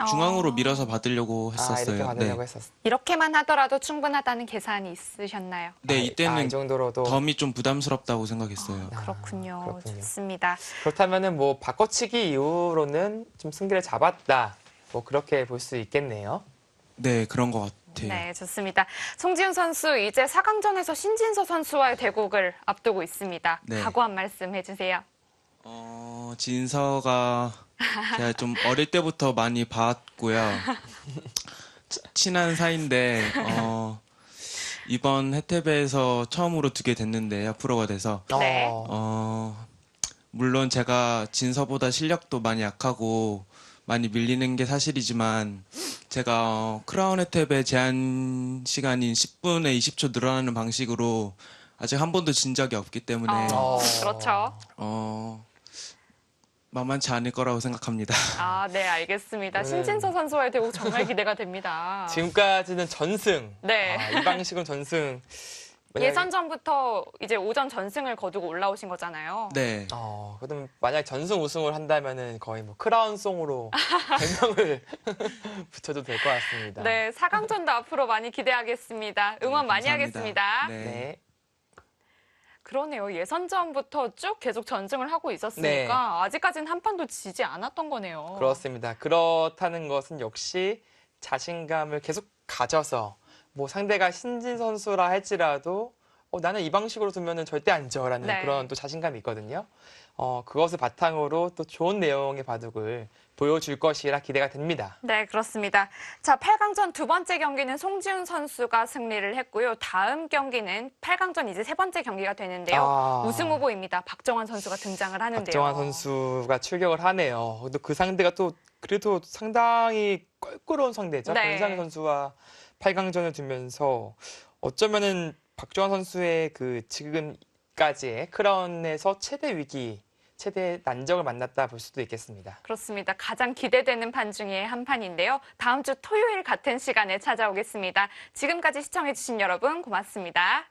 중앙으로 밀어서 받으려고 이렇게 했었어요. 받으려고 네. 했었어. 이렇게만 하더라도 충분하다는 계산이 있으셨나요? 네, 이 이때는 정도로도 덤이 좀 부담스럽다고 생각했어요. 그렇군요. 그렇군요. 좋습니다. 그렇다면은 뭐 바꿔치기 이후로는 좀 승기를 잡았다. 뭐 그렇게 볼 수 있겠네요. 네, 그런 것 같아요. 네, 좋습니다. 송지훈 선수 이제 4강전에서 신진서 선수와의 대국을 앞두고 있습니다. 네. 각오 한 말씀 해주세요. 진서가 제가 좀 어릴 때부터 많이 봤고요. 친한 사이인데 이번 해태배에서 처음으로 두게 됐는데요. 프로가 돼서 네. 물론 제가 진서보다 실력도 많이 약하고 많이 밀리는 게 사실이지만 제가 크라운 해태배 제한 시간인 10분에 20초 늘어나는 방식으로 아직 한 번도 진 적이 없기 때문에 그렇죠. 만만치 않을 거라고 생각합니다. 네, 알겠습니다. 저는- 신진서 선수와의 대국 정말 기대가 됩니다. 지금까지는 전승. 네. 이 방식은 전승. 예선전부터 이제 오전 전승을 거두고 올라오신 거잖아요. 네. 그럼 만약 전승 우승을 한다면은 거의 뭐 크라운송으로 별명을 붙여도 될 것 같습니다. 네, 4강전도 앞으로 많이 기대하겠습니다. 응원 많이 감사합니다. 하겠습니다. 네. 네. 그러네요. 예선전부터 쭉 계속 전승을 하고 있었으니까 네. 아직까지는 한 판도 지지 않았던 거네요. 그렇습니다. 그렇다는 것은 역시 자신감을 계속 가져서 뭐 상대가 신진 선수라 할지라도 나는 이 방식으로 두면은 절대 안 져라는 네. 그런 또 자신감이 있거든요. 그것을 바탕으로 또 좋은 내용의 바둑을 보여줄 것이라 기대가 됩니다. 네, 그렇습니다. 자, 8강전 두 번째 경기는 송지훈 선수가 승리를 했고요. 다음 경기는 8강전 이제 세 번째 경기가 되는데요. 우승 후보입니다. 박정환 선수가 등장을 하는데요. 박정환 선수가 출격을 하네요. 또 그 상대가 또 그래도 상당히 껄끄러운 상대죠. 네. 변상희 선수와 8강전을 두면서 어쩌면은 박정환 선수의 그 지금까지의 크라운에서 최대 위기, 최대 난적을 만났다 볼 수도 있겠습니다. 그렇습니다. 가장 기대되는 판 중에 한 판인데요. 다음 주 토요일 같은 시간에 찾아오겠습니다. 지금까지 시청해주신 여러분 고맙습니다.